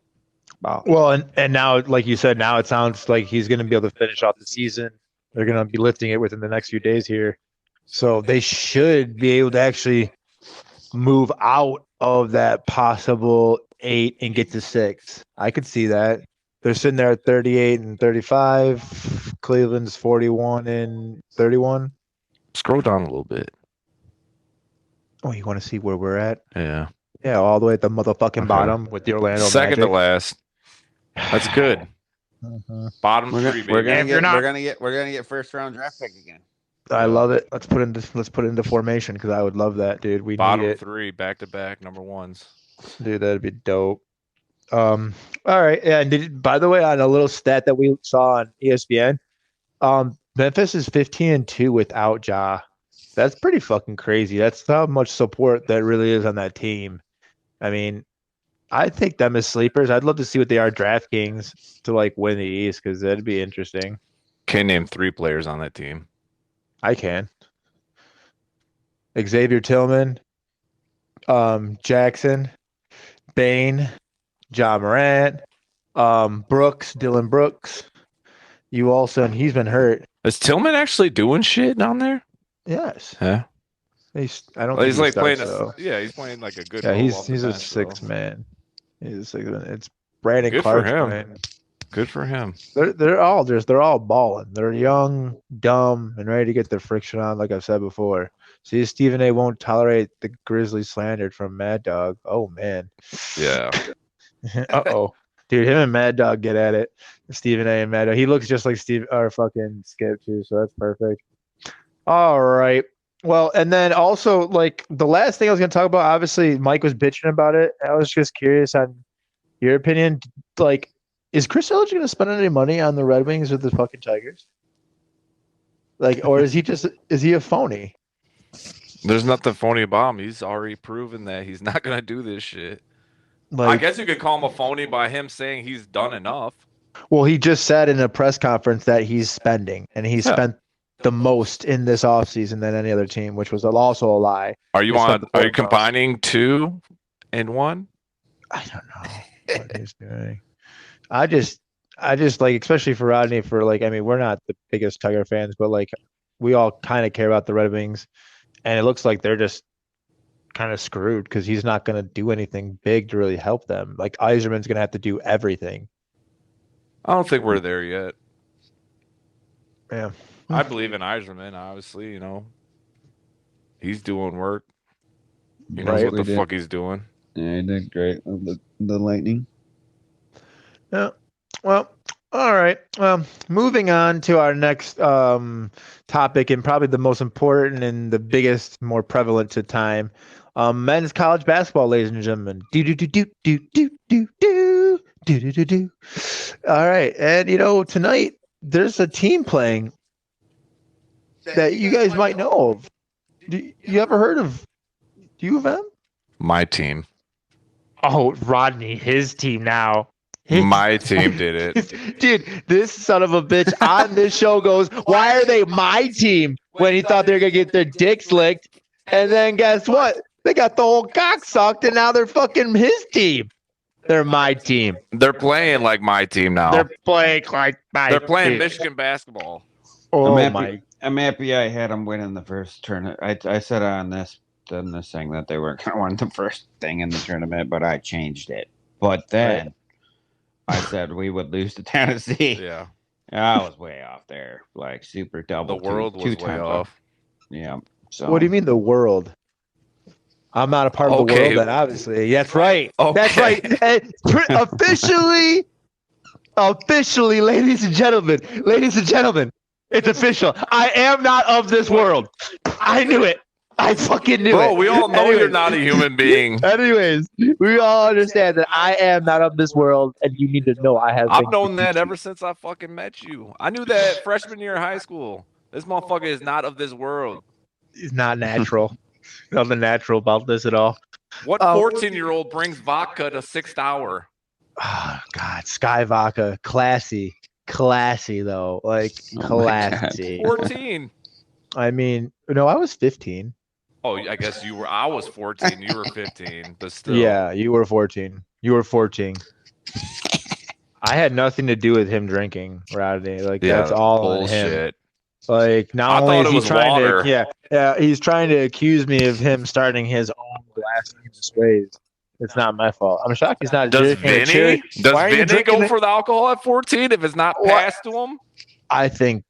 Speaker 1: Ball.
Speaker 2: Well, and now, like you said, now it sounds like he's going to be able to finish off the season. They're going to be lifting it within the next few days here. So they should be able to actually move out of that possible 8 and get to 6. I could see that. They're sitting there at 38 and 35. Cleveland's 41 and 31.
Speaker 4: Scroll down a little bit.
Speaker 2: Oh, you want to see where we're at?
Speaker 4: Yeah.
Speaker 2: Yeah, all the way at the motherfucking
Speaker 4: Okay.
Speaker 2: bottom with the Orlando
Speaker 4: Second to
Speaker 2: Magic.
Speaker 4: last. That's good.
Speaker 2: Mhm.
Speaker 4: Bottom
Speaker 1: We're
Speaker 4: three,
Speaker 1: gonna, we're
Speaker 4: baby.
Speaker 1: gonna
Speaker 2: If you're
Speaker 1: get
Speaker 2: not-
Speaker 1: we're gonna get first round draft pick again.
Speaker 2: I
Speaker 4: Yeah.
Speaker 2: love it. Let's put it into formation because I would love that, dude. We
Speaker 4: Bottom
Speaker 2: need it,
Speaker 4: three, back to back, number ones.
Speaker 2: dude. That'd be dope. All right. Yeah. And by the way, on a little stat that we saw on ESPN, Memphis is 15-2 without Ja. That's pretty fucking crazy. That's how much support that really is on that team. I mean, I take them as sleepers. I'd love to see what they are DraftKings to like win the East because that'd be interesting.
Speaker 4: Can name 3 players on that team.
Speaker 2: I can. Xavier Tillman, Jackson, Bain, John Morant, Brooks, Dylan Brooks. You also, and he's been hurt.
Speaker 4: Is Tillman actually doing shit down there?
Speaker 2: Yes.
Speaker 4: Yeah.
Speaker 2: I don't
Speaker 4: Well,
Speaker 2: think
Speaker 4: he's
Speaker 2: he
Speaker 4: like
Speaker 2: starts,
Speaker 4: playing
Speaker 2: though.
Speaker 4: he's playing like a good
Speaker 2: Yeah,
Speaker 4: role
Speaker 2: he's
Speaker 4: off the
Speaker 2: a
Speaker 4: bench,
Speaker 2: six
Speaker 4: though.
Speaker 2: man. He's a six man. It's Brandon
Speaker 4: Good for
Speaker 2: Clark's
Speaker 4: him.
Speaker 2: playing.
Speaker 4: Good for him.
Speaker 2: They're all balling. They're young, dumb, and ready to get their friction on, like I've said before. See, Stephen A. won't tolerate the Grizzlies slandered from Mad Dog. Oh man.
Speaker 4: Yeah.
Speaker 2: Uh-oh. Dude, him and Mad Dog get at it. Stephen A. and Mad Dog. He looks just like Steve or fucking Skip too, so that's perfect. All right. Well, and then also like the last thing I was gonna talk about, obviously Mike was bitching about it. I was just curious on your opinion. Like, is Chris Illich gonna spend any money on the Red Wings with the fucking Tigers? Like, or is he a phony?
Speaker 4: There's nothing phony about him. He's already proven that he's not gonna do this shit.
Speaker 2: Like,
Speaker 4: I guess you could call him a phony by him saying he's done enough.
Speaker 2: well, he just said in a press conference that he's spending, and he
Speaker 4: Yeah.
Speaker 2: spent the most in this offseason than any other team, which was also a lie.
Speaker 4: Are you
Speaker 2: He spent the
Speaker 4: are you
Speaker 2: most.
Speaker 4: combining 2 and 1?
Speaker 2: I don't know what he's doing. I just like, especially for Rodney, for like, I mean, we're not the biggest Tiger fans, but like, we all kind of care about the Red Wings, and it looks like they're just kind of screwed because he's not going to do anything big to really help them. Like, Yzerman's going to have to do everything.
Speaker 4: I don't think we're there yet.
Speaker 2: Yeah.
Speaker 4: I believe in Yzerman, obviously, He's doing work. He knows
Speaker 2: Right.
Speaker 4: what the fuck he's doing.
Speaker 1: Yeah, he did great with the Lightning.
Speaker 2: Yeah. Well, all right. Moving on to our next topic, and probably the most important and the biggest, more prevalent to time, men's college basketball, ladies and gentlemen. Do do do do do do do do do do do do. All right, and tonight there's a team playing that you guys might know of. You ever heard of U of M?
Speaker 4: My team.
Speaker 2: Oh, Rodney, his team now.
Speaker 4: My team did it.
Speaker 2: Dude, this son of a bitch on this show goes, why are they my team? When he thought they were going to get their dicks licked. And then guess what? They got the whole cock sucked, and now they're fucking his team. They're my team.
Speaker 4: They're playing like my team now.
Speaker 2: They're playing like my
Speaker 4: They're playing
Speaker 2: team.
Speaker 4: Michigan basketball.
Speaker 2: Oh,
Speaker 1: I'm happy I had them winning the first tournament. I said on this thing that they weren't going to win the first thing in the tournament, but I changed it. But then I said we would lose to Tennessee.
Speaker 4: Yeah.
Speaker 1: I was way off there, like super double.
Speaker 4: The world was
Speaker 1: two
Speaker 4: way
Speaker 1: times
Speaker 4: off.
Speaker 1: up. Yeah. So
Speaker 2: What do you mean the world? I'm not a part of the
Speaker 4: Okay.
Speaker 2: world then, obviously. That's right.
Speaker 4: Okay.
Speaker 2: That's right. And officially, ladies and gentlemen, it's official. I am not of this world. I knew it. I fucking knew it.
Speaker 4: Bro, we all know
Speaker 2: Anyways.
Speaker 4: you're not a human being.
Speaker 2: Anyways, we all understand that I am not of this world, and you need to know I have.
Speaker 4: I've
Speaker 2: been
Speaker 4: known that
Speaker 2: critiqued.
Speaker 4: ever since I fucking met you. I knew that freshman year of high school. This motherfucker is not of this world.
Speaker 2: It's not natural. Nothing natural about this at all.
Speaker 4: What 14-year-old brings vodka to 6th hour?
Speaker 2: Oh God, Sky Vodka, classy though, like
Speaker 1: Oh my God.
Speaker 2: classy.
Speaker 4: 14.
Speaker 2: I mean, no, I was 15.
Speaker 4: Oh, I guess you were. I was 14. You were 15, but still.
Speaker 2: Yeah, you were 14. You were 14. I had nothing to do with him drinking, Rodney. Like,
Speaker 4: Yeah,
Speaker 2: that's all on him.
Speaker 4: bullshit.
Speaker 2: Like, not
Speaker 4: I
Speaker 2: only
Speaker 4: thought
Speaker 2: is
Speaker 4: it
Speaker 2: he
Speaker 4: was
Speaker 2: trying
Speaker 4: water.
Speaker 2: to, yeah, he's trying to accuse me of him starting his own glass ways. It's not my fault. I'm shocked he's not.
Speaker 4: Does
Speaker 2: drinking a cherry.
Speaker 4: Vinny? Does
Speaker 2: Why are you
Speaker 4: Vinny
Speaker 2: drinking
Speaker 4: go
Speaker 2: it?
Speaker 4: for the alcohol at 14 if it's not
Speaker 2: What?
Speaker 4: passed to him?
Speaker 2: I think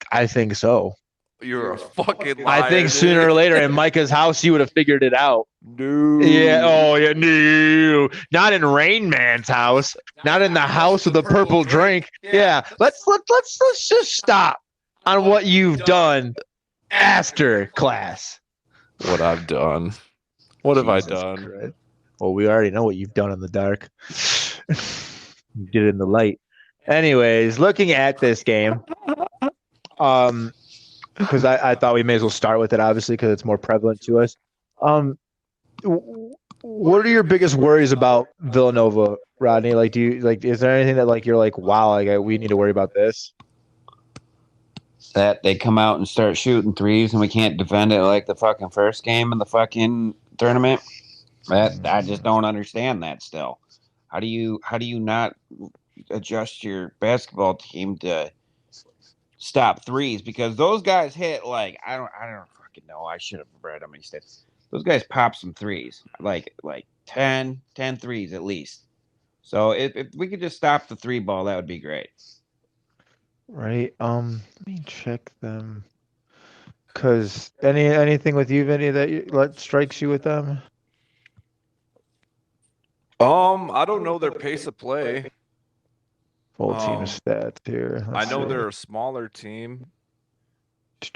Speaker 2: so.
Speaker 4: You're a fucking liar.
Speaker 2: I think sooner or later in Micah's house, you would have figured it out.
Speaker 4: Dude.
Speaker 2: Yeah. Oh, yeah. No. Not in Rain Man's house. Not in the house with the purple drink. Yeah. Let's just stop on what you've done after class.
Speaker 4: What I've done. What have I
Speaker 2: Jesus
Speaker 4: done?
Speaker 2: Christ. Well, we already know what you've done in the dark. You did it in the light. Anyways, looking at this game, because I thought we may as well start with it, obviously, because it's more prevalent to us. What are your biggest worries about Villanova, Rodney? Like, is there anything that like you're like, wow, like we need to worry about this?
Speaker 1: That they come out and start shooting threes and we can't defend it like the fucking first game in the fucking tournament. I just don't understand that still. How do you not adjust your basketball team to stop threes? Because those guys hit like I don't fucking know. I should have read how many stats. Those guys pop some threes. Like 10 threes at least. So if we could just stop the three ball, that would be great.
Speaker 2: Right. Let me check them. Cause anything with you, Vinny, that strikes you with them?
Speaker 4: I don't know their pace of play.
Speaker 2: Full team stats here.
Speaker 4: I know they're a smaller team.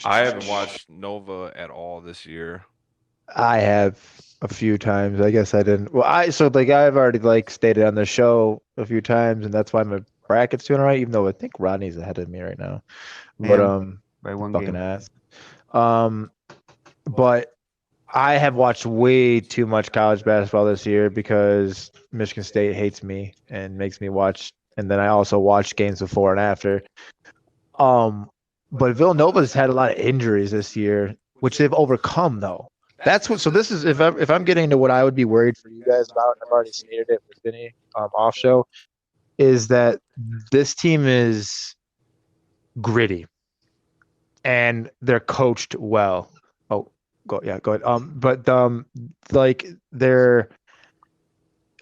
Speaker 4: I haven't watched Nova at all this year.
Speaker 2: I have a few times. I guess I didn't. Well, I've already stated on the show a few times, and that's why my bracket's doing all right. Even though I think Rodney's ahead of me right now, but
Speaker 1: by one
Speaker 2: fucking
Speaker 1: game.
Speaker 2: ass. But I have watched way too much college basketball this year because Michigan State hates me and makes me watch. And then I also watch games before and after. But Villanova's had a lot of injuries this year, which they've overcome though. So this is if I'm getting into what I would be worried for you guys about, and I've already stated it with Vinny off show, is that this team is gritty and they're coached well. Oh, go ahead. Like they're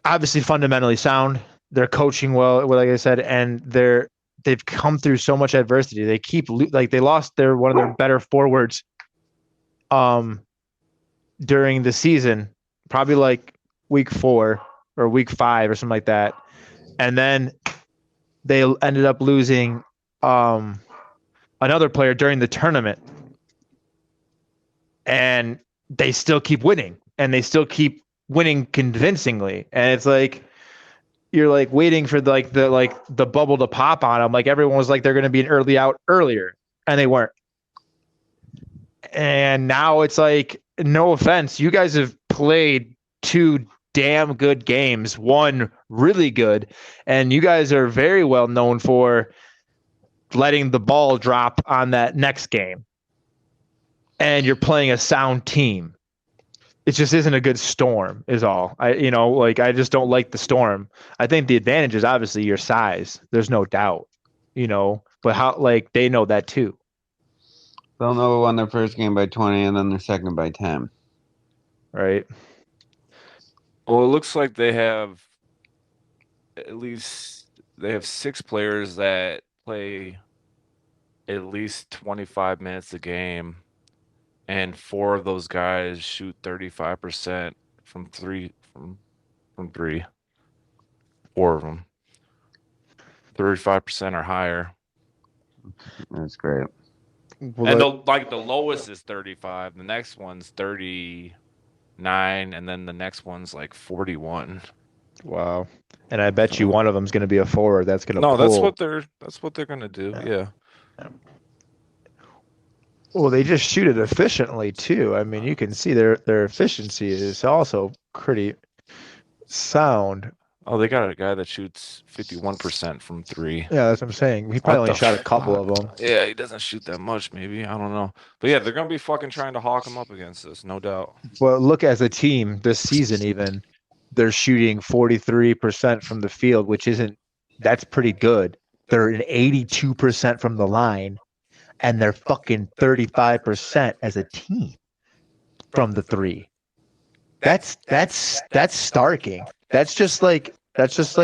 Speaker 2: obviously fundamentally sound. They're coaching well, like I said, and they've come through so much adversity. They keep they lost one of their better forwards during the season, probably like week 4 or week 5 or something like that. And then they ended up losing another player during the tournament. And they still keep winning, and they still keep winning convincingly. And it's like you're like waiting for the bubble to pop on them. Like everyone was like they're going to be an early out earlier, and they weren't. And now it's like, no offense, you guys have played 2 damn good games, one really good, and you guys are very well known for letting the ball drop on that next game. And you're playing a sound team. It just isn't a good storm, is all. I just don't like the storm. I think the advantage is obviously your size. There's no doubt, but how, they know that too.
Speaker 1: Villanova won their first game by 20 and then their second by 10.
Speaker 2: Right.
Speaker 4: Well, it looks like they have 6 players that play at least 25 minutes a game, and 4 of those guys shoot 35% from three. 4 of them, 35% or higher.
Speaker 1: That's great.
Speaker 2: Well,
Speaker 4: and the lowest is 35. The next one's 39, and then the next one's like 41.
Speaker 2: wow. And I bet you one of them's going to be a forward. That's going to
Speaker 4: No,
Speaker 2: pull.
Speaker 4: that's what they're going to do. Yeah.
Speaker 2: Well, they just shoot it efficiently too. I mean, you can see their efficiency is also pretty sound.
Speaker 4: Oh, they got a guy that shoots 51% from 3.
Speaker 2: Yeah, that's what I'm saying. He probably only shot a couple of them.
Speaker 4: Yeah, he doesn't shoot that much, maybe. I don't know. But yeah, they're going to be fucking trying to hawk him up against us, no doubt.
Speaker 2: Well, look, as a team this season, even they're shooting 43% from the field, that's pretty good. They're an 82% from the line, and they're fucking 35% as a team from the 3. That's starking. That's just like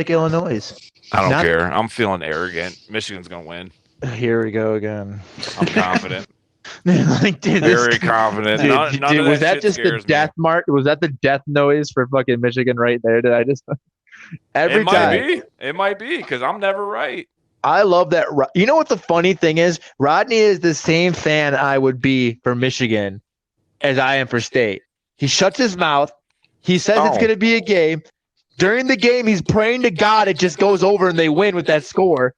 Speaker 2: Illinois.
Speaker 4: I don't care. I'm feeling arrogant. Michigan's going to win.
Speaker 2: Here we go again.
Speaker 4: I'm confident.
Speaker 2: Like, dude,
Speaker 4: Very confident.
Speaker 2: Dude,
Speaker 4: None of
Speaker 2: was
Speaker 4: that
Speaker 2: that
Speaker 4: shit
Speaker 2: just the
Speaker 4: scares me.
Speaker 2: death mark? Was that the death noise for fucking Michigan right there? Did I just every
Speaker 4: It might
Speaker 2: time?
Speaker 4: be. It might be because I'm never right.
Speaker 2: I love that. You know what the funny thing is? Rodney is the same fan I would be for Michigan as I am for State. He shuts his mouth. He says it's
Speaker 4: Oh.
Speaker 2: going to be a game. During the game, he's praying to God it just goes over and they win with that score.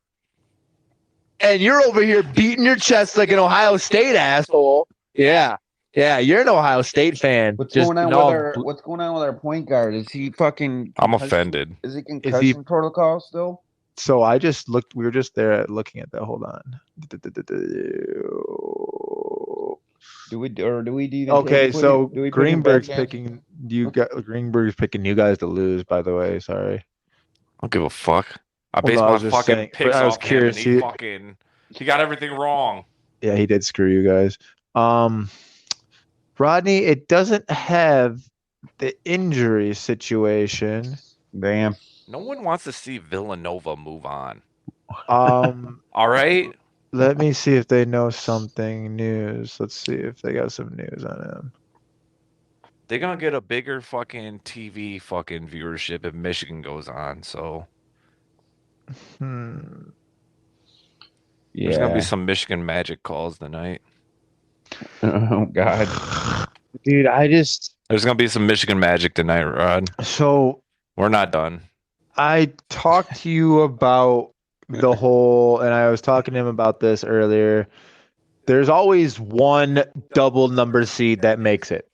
Speaker 2: And you're over here beating your chest like an Ohio State asshole. Yeah. Yeah, you're an Ohio State fan.
Speaker 1: What's
Speaker 2: Just
Speaker 1: going on
Speaker 2: in
Speaker 1: with
Speaker 2: all-
Speaker 1: what's going on with our point guard? Is he fucking
Speaker 4: I'm offended.
Speaker 1: Is he concussion protocol still?
Speaker 2: So I just looked. We were just there looking at that. Hold on.
Speaker 1: Do we even
Speaker 2: Okay, so
Speaker 1: do we put him
Speaker 2: Greenberg's
Speaker 1: back in?
Speaker 2: picking Greenberg's picking you guys to lose. By the way, sorry.
Speaker 4: I don't give a fuck. I
Speaker 2: Well,
Speaker 4: base
Speaker 2: no, I
Speaker 4: my
Speaker 2: was just
Speaker 4: fucking
Speaker 2: saying-
Speaker 4: picks
Speaker 2: I was
Speaker 4: off
Speaker 2: curious,
Speaker 4: him, and he got everything wrong.
Speaker 2: Yeah, he did screw you guys. Rodney, it doesn't have the injury situation.
Speaker 1: Damn.
Speaker 4: No one wants to see Villanova move on. All right.
Speaker 2: Let me see if they know something news. Let's see if they got some news on him.
Speaker 4: They're gonna get a bigger fucking TV fucking viewership if Michigan goes on. So there's gonna be some Michigan Magic calls tonight.
Speaker 1: Oh God.
Speaker 2: Dude,
Speaker 4: There's gonna be some Michigan Magic tonight, Rod.
Speaker 2: so
Speaker 4: We're not done.
Speaker 2: I talked to you about the whole, and I was talking to him about this earlier. There's always one double number seed that makes it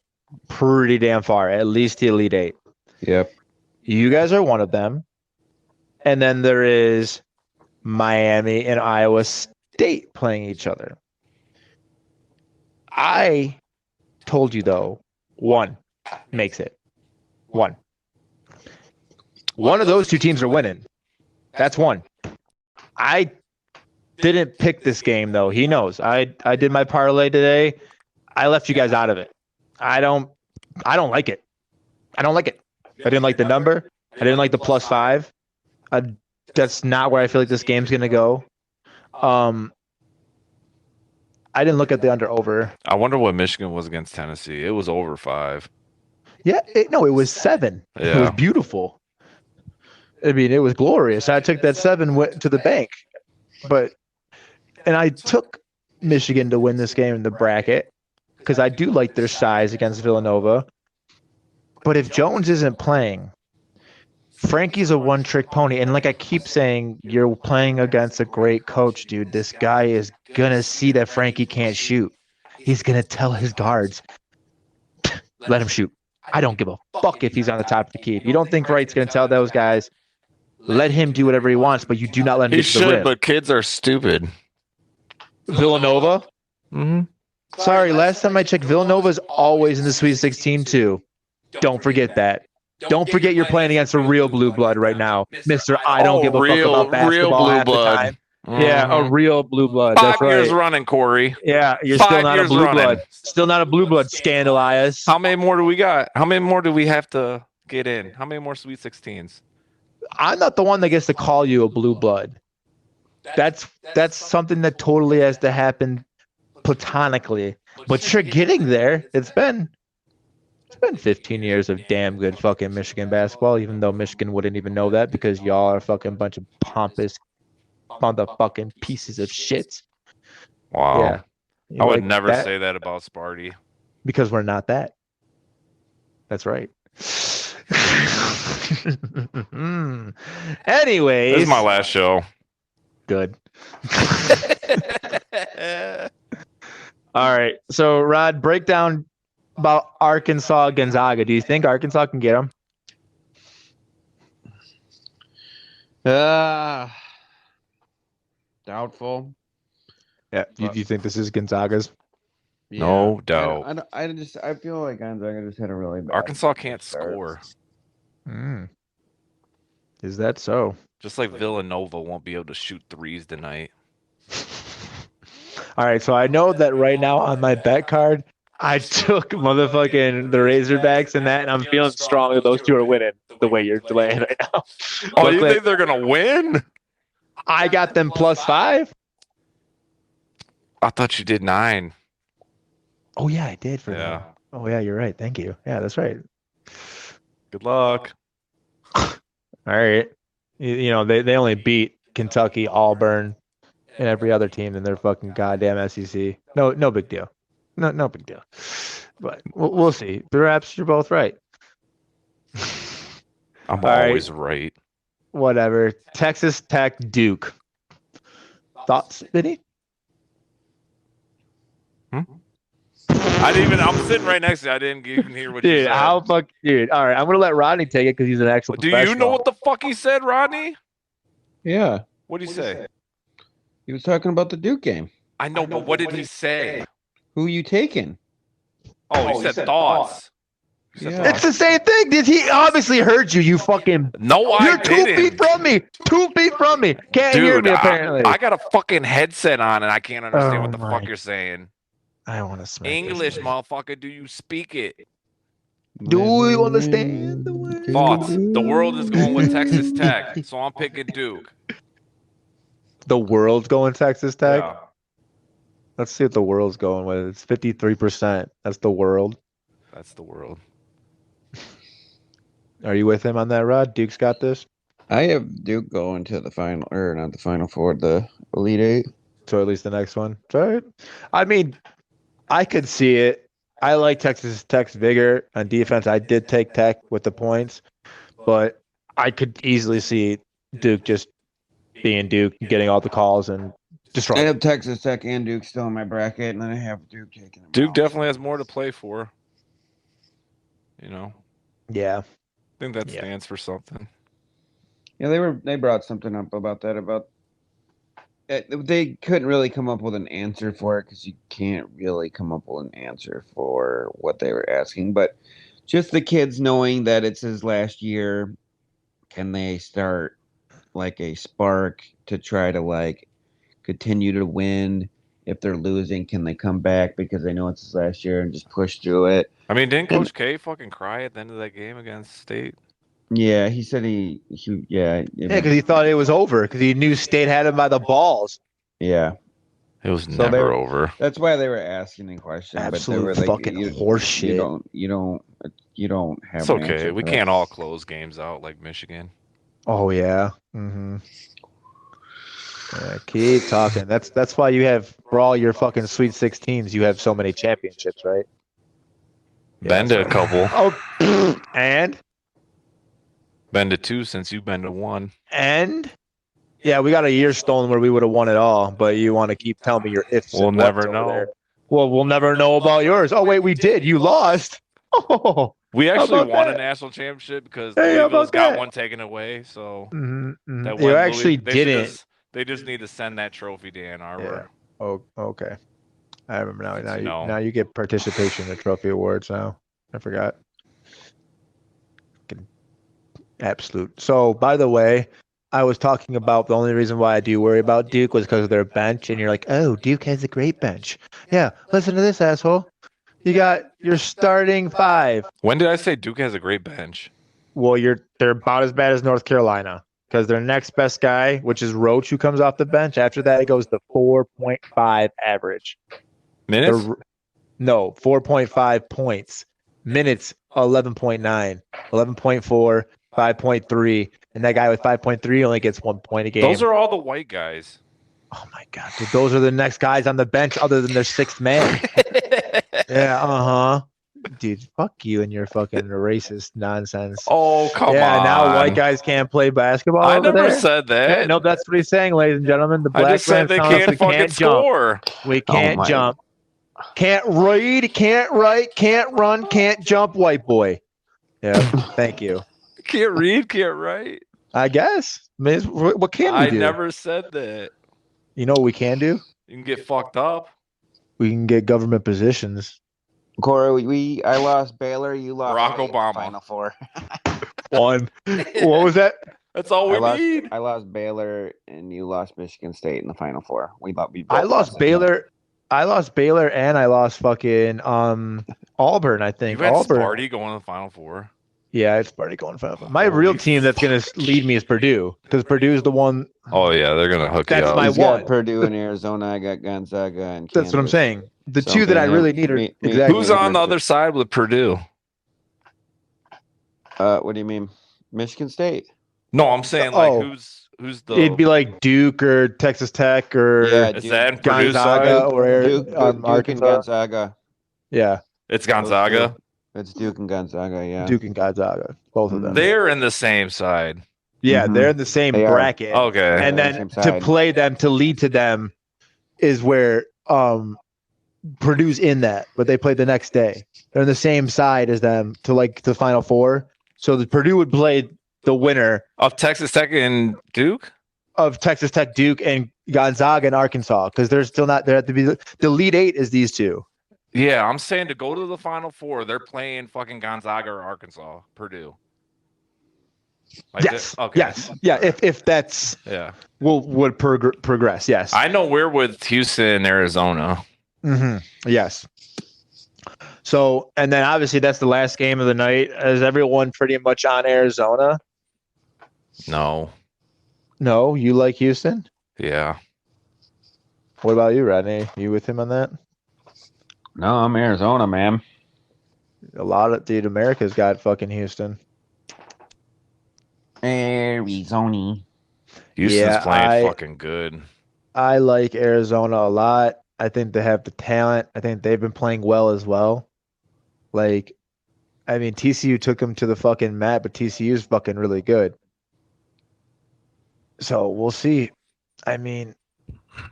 Speaker 2: pretty damn far, at least the Elite Eight.
Speaker 1: Yep.
Speaker 2: You guys are one of them. And then there is Miami and Iowa State playing each other. I told you, though, one makes it. One. One of those two teams are winning. That's one. I didn't pick this game, though. He knows. I did my parlay today. I left you guys out of it. I don't like it. I don't like it. I didn't like the number. I didn't like the +5. That's not where I feel like this game's gonna go. I didn't look at the under/over.
Speaker 4: I wonder what Michigan was against Tennessee. It was over 5.
Speaker 2: Yeah, it was 7. It was
Speaker 4: Yeah.
Speaker 2: beautiful. I mean, it was glorious. I took that 7 went to the bank, and I took Michigan to win this game in the bracket because I do like their size against Villanova. But if Jones isn't playing, Frankie's a one-trick pony. And like I keep saying, you're playing against a great coach, dude. This guy is going to see that Frankie can't shoot. He's going to tell his guards, let him shoot. I don't give a fuck if he's on the top of the key. If you don't think Wright's going to tell those guys, let him do whatever he wants, but you do not let him
Speaker 4: He
Speaker 2: get to the
Speaker 4: should,
Speaker 2: rim.
Speaker 4: but kids are stupid.
Speaker 2: Villanova?
Speaker 4: Mm-hmm.
Speaker 2: Sorry, last time I checked, Villanova's always in the Sweet 16 too. Don't forget that. Don't forget you're playing against a real blue blood right now, Mister. I don't give a fuck about basketball half the time. Yeah, a real blue blood.
Speaker 4: 5
Speaker 2: That's right.
Speaker 4: years running, Corey.
Speaker 2: Yeah, you're
Speaker 4: 5
Speaker 2: still not a
Speaker 4: years
Speaker 2: blue
Speaker 4: running.
Speaker 2: blood. Still not a blue blood. Scandal, Elias.
Speaker 4: How many more do we got? How many more do we have to get in? How many more Sweet 16s?
Speaker 2: I'm not the one that gets to call you a blue blood. That's something that totally has to happen platonically. But you're getting there. It's been 15 years of damn good fucking Michigan basketball, even though Michigan wouldn't even know that because y'all are a fucking bunch of pompous motherfucking pieces of shit.
Speaker 4: Wow.
Speaker 2: Yeah.
Speaker 4: I would
Speaker 2: Like
Speaker 4: never
Speaker 2: that,
Speaker 4: say that about Sparty.
Speaker 2: because we're not that. That's right. Anyways,
Speaker 4: This is my last show.
Speaker 2: good. All right. So, Rod, break down about Arkansas Gonzaga. Do you think Arkansas can get them?
Speaker 1: Doubtful.
Speaker 2: Yeah. You think this is Gonzaga's?
Speaker 4: No doubt.
Speaker 1: I feel like Gonzaga just had a really bad
Speaker 4: Arkansas can't
Speaker 1: start.
Speaker 4: score.
Speaker 2: Is that so?
Speaker 4: Just like Villanova won't be able to shoot threes tonight.
Speaker 2: All right. So I know that right now on my bet card, I took motherfucking the Razorbacks and that, and I'm feeling strong that those two are winning the way you're playing right now.
Speaker 4: Oh, you
Speaker 2: But
Speaker 4: think they're gonna win?
Speaker 2: I got them +5.
Speaker 4: I thought you did 9.
Speaker 2: Oh yeah, I did for
Speaker 4: Yeah.
Speaker 2: them. Oh yeah, you're right. Thank you. Yeah, that's right.
Speaker 4: Good luck.
Speaker 2: All right. You know, they only beat Kentucky, Auburn, and every other team in their fucking goddamn SEC. No big deal. No big deal. But we'll see. Perhaps you're both right.
Speaker 4: I'm
Speaker 2: All right.
Speaker 4: always right.
Speaker 2: Whatever. Texas Tech, Duke. Thoughts, Vinny?
Speaker 4: I'm sitting right next to you. I didn't even hear what you
Speaker 2: Dude,
Speaker 4: said.
Speaker 2: dude. All right, I'm gonna let Rodney take it because he's an actual
Speaker 4: Do
Speaker 2: professional.
Speaker 4: you know what the fuck he said, Rodney?
Speaker 1: Yeah,
Speaker 4: What did he say?
Speaker 1: he was talking about the Duke game.
Speaker 4: I know, but what did he say?
Speaker 1: Who you taking?
Speaker 4: Oh, he said thoughts. He said
Speaker 1: Yeah.
Speaker 2: It's the same thing. Did he obviously heard you? You fucking.
Speaker 4: No, I
Speaker 2: You're 2 feet
Speaker 4: didn't.
Speaker 2: from me. 2 feet from me. Can't hear
Speaker 4: Dude,
Speaker 2: me apparently.
Speaker 4: I got a fucking headset on and I can't understand
Speaker 2: Oh
Speaker 4: what the
Speaker 2: my-
Speaker 4: fuck you're saying.
Speaker 2: I want to smack this
Speaker 4: English,
Speaker 2: thing.
Speaker 4: motherfucker, do you speak it?
Speaker 2: Do you understand the word?
Speaker 4: Thoughts. The world is going with Texas Tech, so I'm picking Duke.
Speaker 2: The world's going Texas Tech.
Speaker 4: Yeah.
Speaker 2: Let's see what the world's going with. It's 53%. That's the world.
Speaker 4: That's the world.
Speaker 2: Are you with him on that, Rod? Duke's got this.
Speaker 1: I have Duke going to the final, or not the final four, the Elite Eight.
Speaker 2: So at least the next one. It's all right. I mean, I could see it. I like Texas Tech's vigor on defense. I did take Tech with the points, but I could easily see Duke just being Duke, getting all the calls and
Speaker 1: I
Speaker 2: destroying.
Speaker 1: have Texas Tech and Duke still in my bracket, and then I have Duke taking them.
Speaker 4: Duke
Speaker 1: out.
Speaker 4: definitely has more to play for. You know,
Speaker 2: Yeah.
Speaker 4: I think that
Speaker 2: Yeah.
Speaker 4: stands for something.
Speaker 1: Yeah, they brought something up about that they couldn't really come up with an answer for it because you can't really come up with an answer for what they were asking. But just the kids knowing that it's his last year, can they start like a spark to try to like continue to win? If they're losing, can they come back because they know it's his last year and just push through it?
Speaker 4: I mean, didn't Coach K fucking cry at the end of that game against State?
Speaker 1: Yeah, he said yeah.
Speaker 2: Yeah, because he thought it was over because he knew State had him by the balls.
Speaker 1: Yeah.
Speaker 4: It was
Speaker 1: So
Speaker 4: never over.
Speaker 1: That's why they were asking the question.
Speaker 2: Absolute
Speaker 1: but they were like,
Speaker 2: fucking horseshit.
Speaker 1: You don't have.
Speaker 4: It's
Speaker 1: an
Speaker 4: okay.
Speaker 1: answer
Speaker 4: We
Speaker 1: for that.
Speaker 4: can't all close games out like Michigan.
Speaker 2: Oh yeah. Mm-hmm. Yeah, keep talking. That's why you have for all your fucking Sweet 16s, you have so many championships, right?
Speaker 4: Been to a couple.
Speaker 2: Oh, and
Speaker 4: Been to two since you've been to one.
Speaker 2: yeah, we got a year stolen where we would have won it all, but you want to keep telling me your ifs.
Speaker 4: We'll
Speaker 2: and
Speaker 4: never
Speaker 2: buts over
Speaker 4: know.
Speaker 2: there. Well, we'll never know about yours. Oh wait, we did. You lost. Oh.
Speaker 4: We actually
Speaker 2: about
Speaker 4: won a
Speaker 2: that?
Speaker 4: national championship because
Speaker 2: Hey, how
Speaker 4: Louisville's
Speaker 2: about
Speaker 4: got
Speaker 2: that?
Speaker 4: one taken away. So
Speaker 2: Mm-hmm.
Speaker 4: that
Speaker 2: You
Speaker 4: one
Speaker 2: actually
Speaker 4: they should
Speaker 2: didn't.
Speaker 4: They just need to send that trophy to Ann Arbor.
Speaker 2: Oh, okay. I remember now.
Speaker 4: Since you know.
Speaker 2: Now you get participation in the trophy awards now. I forgot. Fucking absolute. So, by the way, I was talking about the only reason why I do worry about Duke was because of their bench, and you're like, oh, Duke has a great bench. Yeah, listen to this, asshole. You got your starting five.
Speaker 4: When did I say Duke has a great bench?
Speaker 2: Well, they're about as bad as North Carolina because their next best guy, which is Roach, who comes off the bench. After that, it goes to 4.5 average.
Speaker 4: Minutes?
Speaker 2: No, 4.5 points. Minutes, 11.9, 11.4, 5.3. And that guy with 5.3 only gets 1 point a game.
Speaker 4: Those are all the white guys.
Speaker 2: Oh, my God. Dude, those are the next guys on the bench other than their sixth man. Yeah, uh-huh. Dude, fuck you and your fucking racist nonsense.
Speaker 4: Oh, come on.
Speaker 2: Yeah, now white guys can't play basketball.
Speaker 4: I
Speaker 2: over
Speaker 4: never
Speaker 2: there?
Speaker 4: said that.
Speaker 2: Yeah, no, that's what he's saying, ladies and gentlemen. The
Speaker 4: I
Speaker 2: black
Speaker 4: just said they
Speaker 2: man's telling us
Speaker 4: can't
Speaker 2: we
Speaker 4: fucking
Speaker 2: can't jump.
Speaker 4: score.
Speaker 2: We can't
Speaker 1: my-
Speaker 2: jump. Can't read, can't write, can't run, can't jump, white boy. Yeah, thank you.
Speaker 4: Can't read, can't write.
Speaker 2: I guess. I mean, what can we
Speaker 4: I
Speaker 2: do?
Speaker 4: never said that.
Speaker 2: You know what we can do?
Speaker 4: You can get fucked up.
Speaker 2: We can get government positions.
Speaker 1: Corey, I lost Baylor. You lost
Speaker 4: Barack
Speaker 1: Wade in the
Speaker 4: Obama.
Speaker 1: Final Four.
Speaker 2: One. What was that?
Speaker 4: That's all we need.
Speaker 1: I lost Baylor, and you lost Michigan State in the Final Four. We both
Speaker 2: I lost Baylor. I lost Baylor and I lost fucking Auburn, I
Speaker 4: You
Speaker 2: think.
Speaker 4: had
Speaker 2: Auburn.
Speaker 4: Sparty going to the Final Four.
Speaker 2: Yeah, it's Sparty going final. My real team that's going to lead me is Purdue because Purdue's the one.
Speaker 4: Oh, yeah, they're going to hook
Speaker 2: That's
Speaker 4: you up.
Speaker 2: my
Speaker 1: He's got
Speaker 2: one.
Speaker 1: Purdue and Arizona. I got Gonzaga and
Speaker 2: That's what I'm
Speaker 1: Kansas.
Speaker 2: saying. The two that I really need are exactly.
Speaker 4: Who's on the other side with Purdue?
Speaker 3: What do you mean? Michigan State.
Speaker 4: No, I'm saying like who's the?
Speaker 2: It'd be like Duke or Texas Tech or
Speaker 4: is that in Purdue
Speaker 2: Gonzaga
Speaker 4: side?
Speaker 2: or
Speaker 3: Duke and
Speaker 2: Arkansas.
Speaker 3: Gonzaga.
Speaker 2: Yeah,
Speaker 4: it's Gonzaga.
Speaker 3: It's Duke and Gonzaga. Yeah,
Speaker 2: Duke and Gonzaga, both of them.
Speaker 4: They're in the same side.
Speaker 2: Yeah, they're in the same bracket.
Speaker 4: Okay,
Speaker 2: and then to play them, to lead to them, is where Purdue's in that, but they play the next day. They're on the same side as them to like the Final Four. So the Purdue would play the winner
Speaker 4: of Texas Tech and Duke,
Speaker 2: of Texas Tech, Duke, and Gonzaga and Arkansas, because they're still not there. The Elite Eight is these two.
Speaker 4: Yeah, I'm saying to go to the Final Four, they're playing fucking Gonzaga or Arkansas, Purdue. Like
Speaker 2: yes.
Speaker 4: Okay.
Speaker 2: Yes. Yeah. If that's would progress. Yes.
Speaker 4: I know we're with Houston, Arizona.
Speaker 2: Mm-hmm. Yes. So, and then obviously that's the last game of the night. Is everyone pretty much on Arizona?
Speaker 4: No.
Speaker 2: No, you like Houston?
Speaker 4: Yeah.
Speaker 2: What about you, Rodney? You with him on that?
Speaker 1: No, I'm Arizona, man.
Speaker 2: A lot of America's got fucking Houston.
Speaker 1: Arizona.
Speaker 4: Houston's playing fucking good.
Speaker 2: I like Arizona a lot. I think they have the talent. I think they've been playing well as well. Like, I mean, TCU took them to the fucking mat, but TCU's fucking really good. So we'll see. I mean,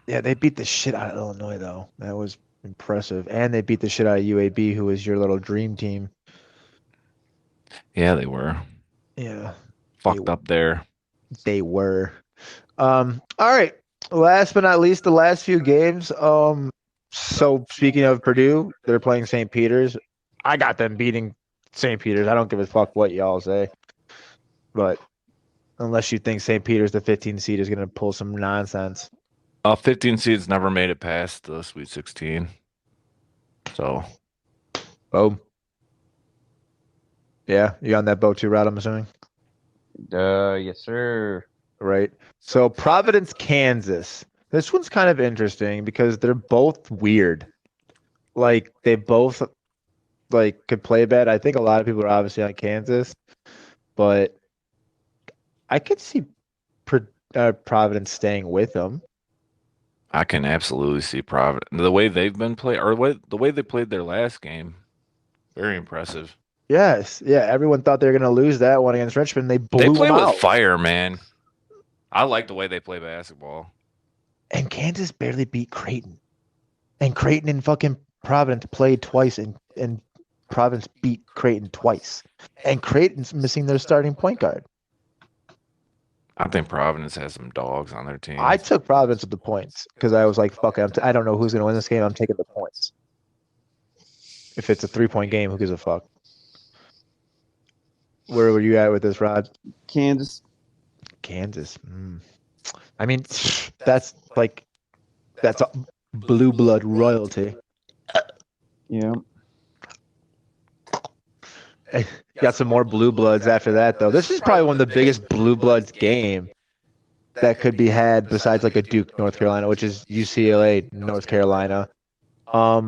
Speaker 2: yeah, they beat the shit out of Illinois, though. That was impressive. And they beat the shit out of UAB, who was your little dream team.
Speaker 4: Yeah, they were.
Speaker 2: Yeah.
Speaker 4: Fucked up there.
Speaker 2: They were. All right. Last but not least, the last few games. So speaking of Purdue, they're playing St. Peter's. I got them beating St. Peter's. I don't give a fuck what y'all say. But unless you think St. Peter's, the 15 seed, is going to pull some nonsense.
Speaker 4: 15 seeds never made it past the Sweet 16. So.
Speaker 2: Boom. Yeah, you on that boat too, Rod, I'm assuming?
Speaker 1: Yes, sir.
Speaker 2: Right. So Providence, Kansas. This one's kind of interesting because they're both weird. Like, they both could play bad. I think a lot of people are obviously on Kansas, but I could see Providence staying with them.
Speaker 4: I can absolutely see Providence. The way they've been playing, or the way they played their last game, very impressive.
Speaker 2: Yes. Yeah, everyone thought they were going to lose that one against Richmond. They blew
Speaker 4: They play
Speaker 2: them
Speaker 4: with
Speaker 2: out.
Speaker 4: fire, man. I like the way they play basketball.
Speaker 2: And Kansas barely beat Creighton. And Creighton and fucking Providence played twice, and Providence beat Creighton twice. And Creighton's missing their starting point guard.
Speaker 4: I think Providence has some dogs on their team.
Speaker 2: I took Providence with the points because I was like, fuck it. I don't know who's going to win this game. I'm taking the points. If it's a 3-point game, who gives a fuck? Where were you at with this, Rod?
Speaker 1: Kansas.
Speaker 2: I mean, that's blue blood royalty.
Speaker 1: Yeah.
Speaker 2: Got some more blue bloods after that, though. This is probably one of the biggest blue bloods game that could be had besides like a Duke, North Carolina, which is UCLA, North Carolina. A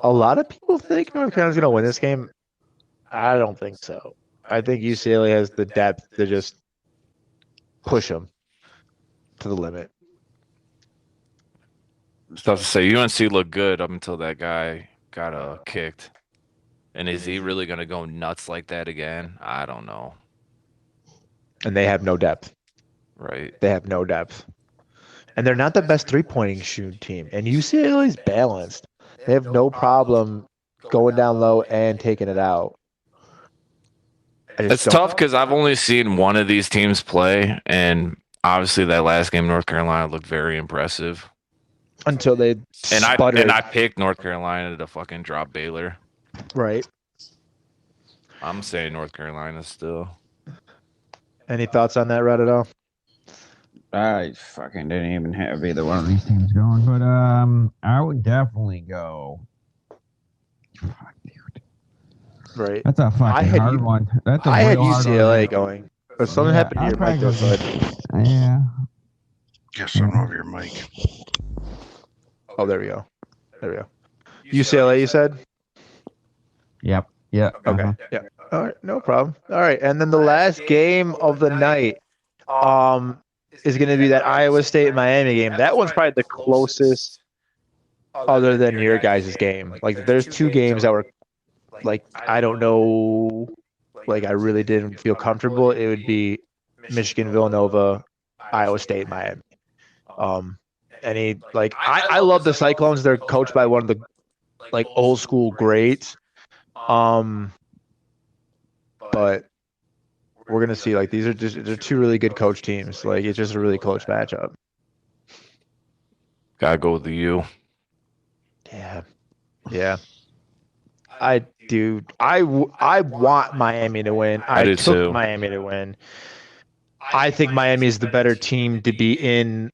Speaker 2: lot of people think North Carolina's going to win this game. I don't think so. I think UCLA has the depth to just push them to the limit.
Speaker 4: It's tough to say. UNC looked good up until that guy got kicked. And is he really going to go nuts like that again? I don't know.
Speaker 2: And they have no depth.
Speaker 4: Right.
Speaker 2: They have no depth. And they're not the best three-pointing shoot team. And UCLA's balanced. They have no problem going down low and taking it out.
Speaker 4: It's tough because I've only seen one of these teams play, and obviously that last game, North Carolina, looked very impressive.
Speaker 2: Until they sputtered.
Speaker 4: And I picked North Carolina to fucking drop Baylor.
Speaker 2: Right.
Speaker 4: I'm saying North Carolina still.
Speaker 2: Any thoughts on that, Red, at all?
Speaker 1: I fucking didn't even have either one of these teams going, but I would definitely go. Fuck, dude.
Speaker 2: Right.
Speaker 1: That's a fucking hard one.
Speaker 2: I had UCLA going, but something happened to your mic.
Speaker 1: Yeah.
Speaker 5: Get something over your mic.
Speaker 2: Oh, there we go. UCLA, you said?
Speaker 7: Yep. Yeah.
Speaker 2: Okay. Yeah. All right. No problem. All right. And then the last game of the night is going to be that Iowa State Miami game. That one's probably the closest other than your guys' game. Like, there's two games that were, like, I don't know, like, I really didn't feel comfortable. It would be Michigan, Villanova, Iowa State, Miami. I love the Cyclones. They're coached by one of the, like, old school greats. But we're gonna see, like, they're two really good coach teams. Like, it's just a really close matchup.
Speaker 4: Gotta go with the U.
Speaker 2: Yeah. I want Miami to win.
Speaker 4: I do
Speaker 2: took
Speaker 4: too.
Speaker 2: Miami to win. I think Miami is the better team to be in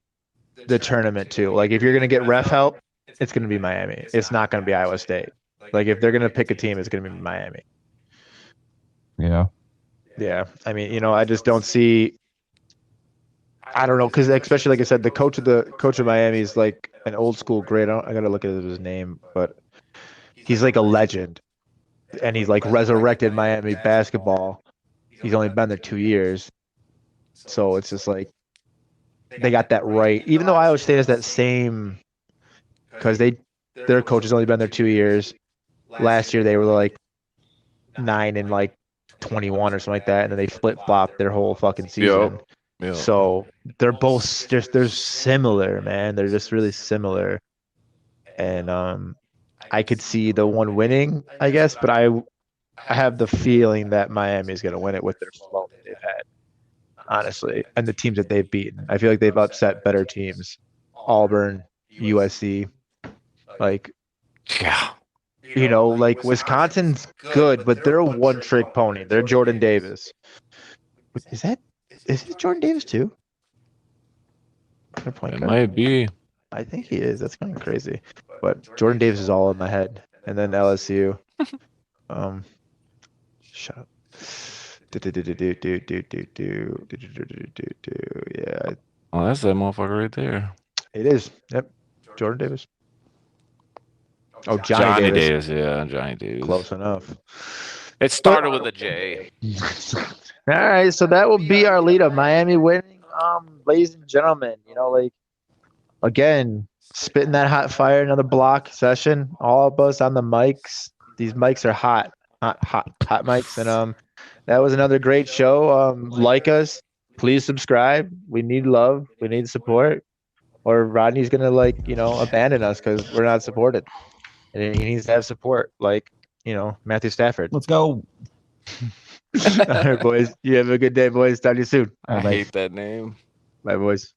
Speaker 2: the tournament too. Like, if you're gonna get ref help, it's gonna be Miami. It's not gonna be Iowa State. Like, if they're gonna pick a team, it's gonna be Miami.
Speaker 7: Yeah.
Speaker 2: Yeah, I mean, I just don't see. I don't know, because especially, like I said, the coach of Miami is like an old school great. I gotta look at his name, but he's like a legend, and he's like resurrected Miami basketball. He's only been there 2 years, so it's just like they got that right. Even though Iowa State has that same, because their coach has only been there 2 years. Last year they were like 9 and like 21 or something like that, and then they flip-flopped their whole fucking season.
Speaker 4: Yep.
Speaker 2: So they're both they're similar, man. They're just really similar. And I could see the one winning, I guess, but I have the feeling that Miami is going to win it with their flow that they've had, honestly, and the teams that they've beaten. I feel like they've upset better teams. Auburn, USC, like,
Speaker 4: Yeah.
Speaker 2: like Wisconsin's good, but they're a one-trick pony. They're Jordan Davis. Is it Jordan Davis too? Their point
Speaker 4: It
Speaker 2: guard?
Speaker 4: might be.
Speaker 2: I think he is. That's kind of crazy. But Jordan Davis is all in my head. And then LSU. Shut up. Yeah,
Speaker 4: Oh, that's that motherfucker right there.
Speaker 2: it is. Yep. Jordan Davis. Oh, Johnny Davis.
Speaker 4: Yeah, Johnny Davis.
Speaker 2: Close enough.
Speaker 4: It started with a J.
Speaker 2: All right, so that will be our lead of Miami winning. Ladies and gentlemen, again, spitting that hot fire, another block session. All of us on the mics. These mics are hot mics. And that was another great show. Like us, please subscribe. We need love. We need support. Or Rodney's gonna abandon us because we're not supported. And he needs to have support, like Matthew Stafford.
Speaker 7: Let's go.
Speaker 2: All right, boys. You have a good day, boys. Talk to you soon.
Speaker 4: I hate that name.
Speaker 2: Bye, boys.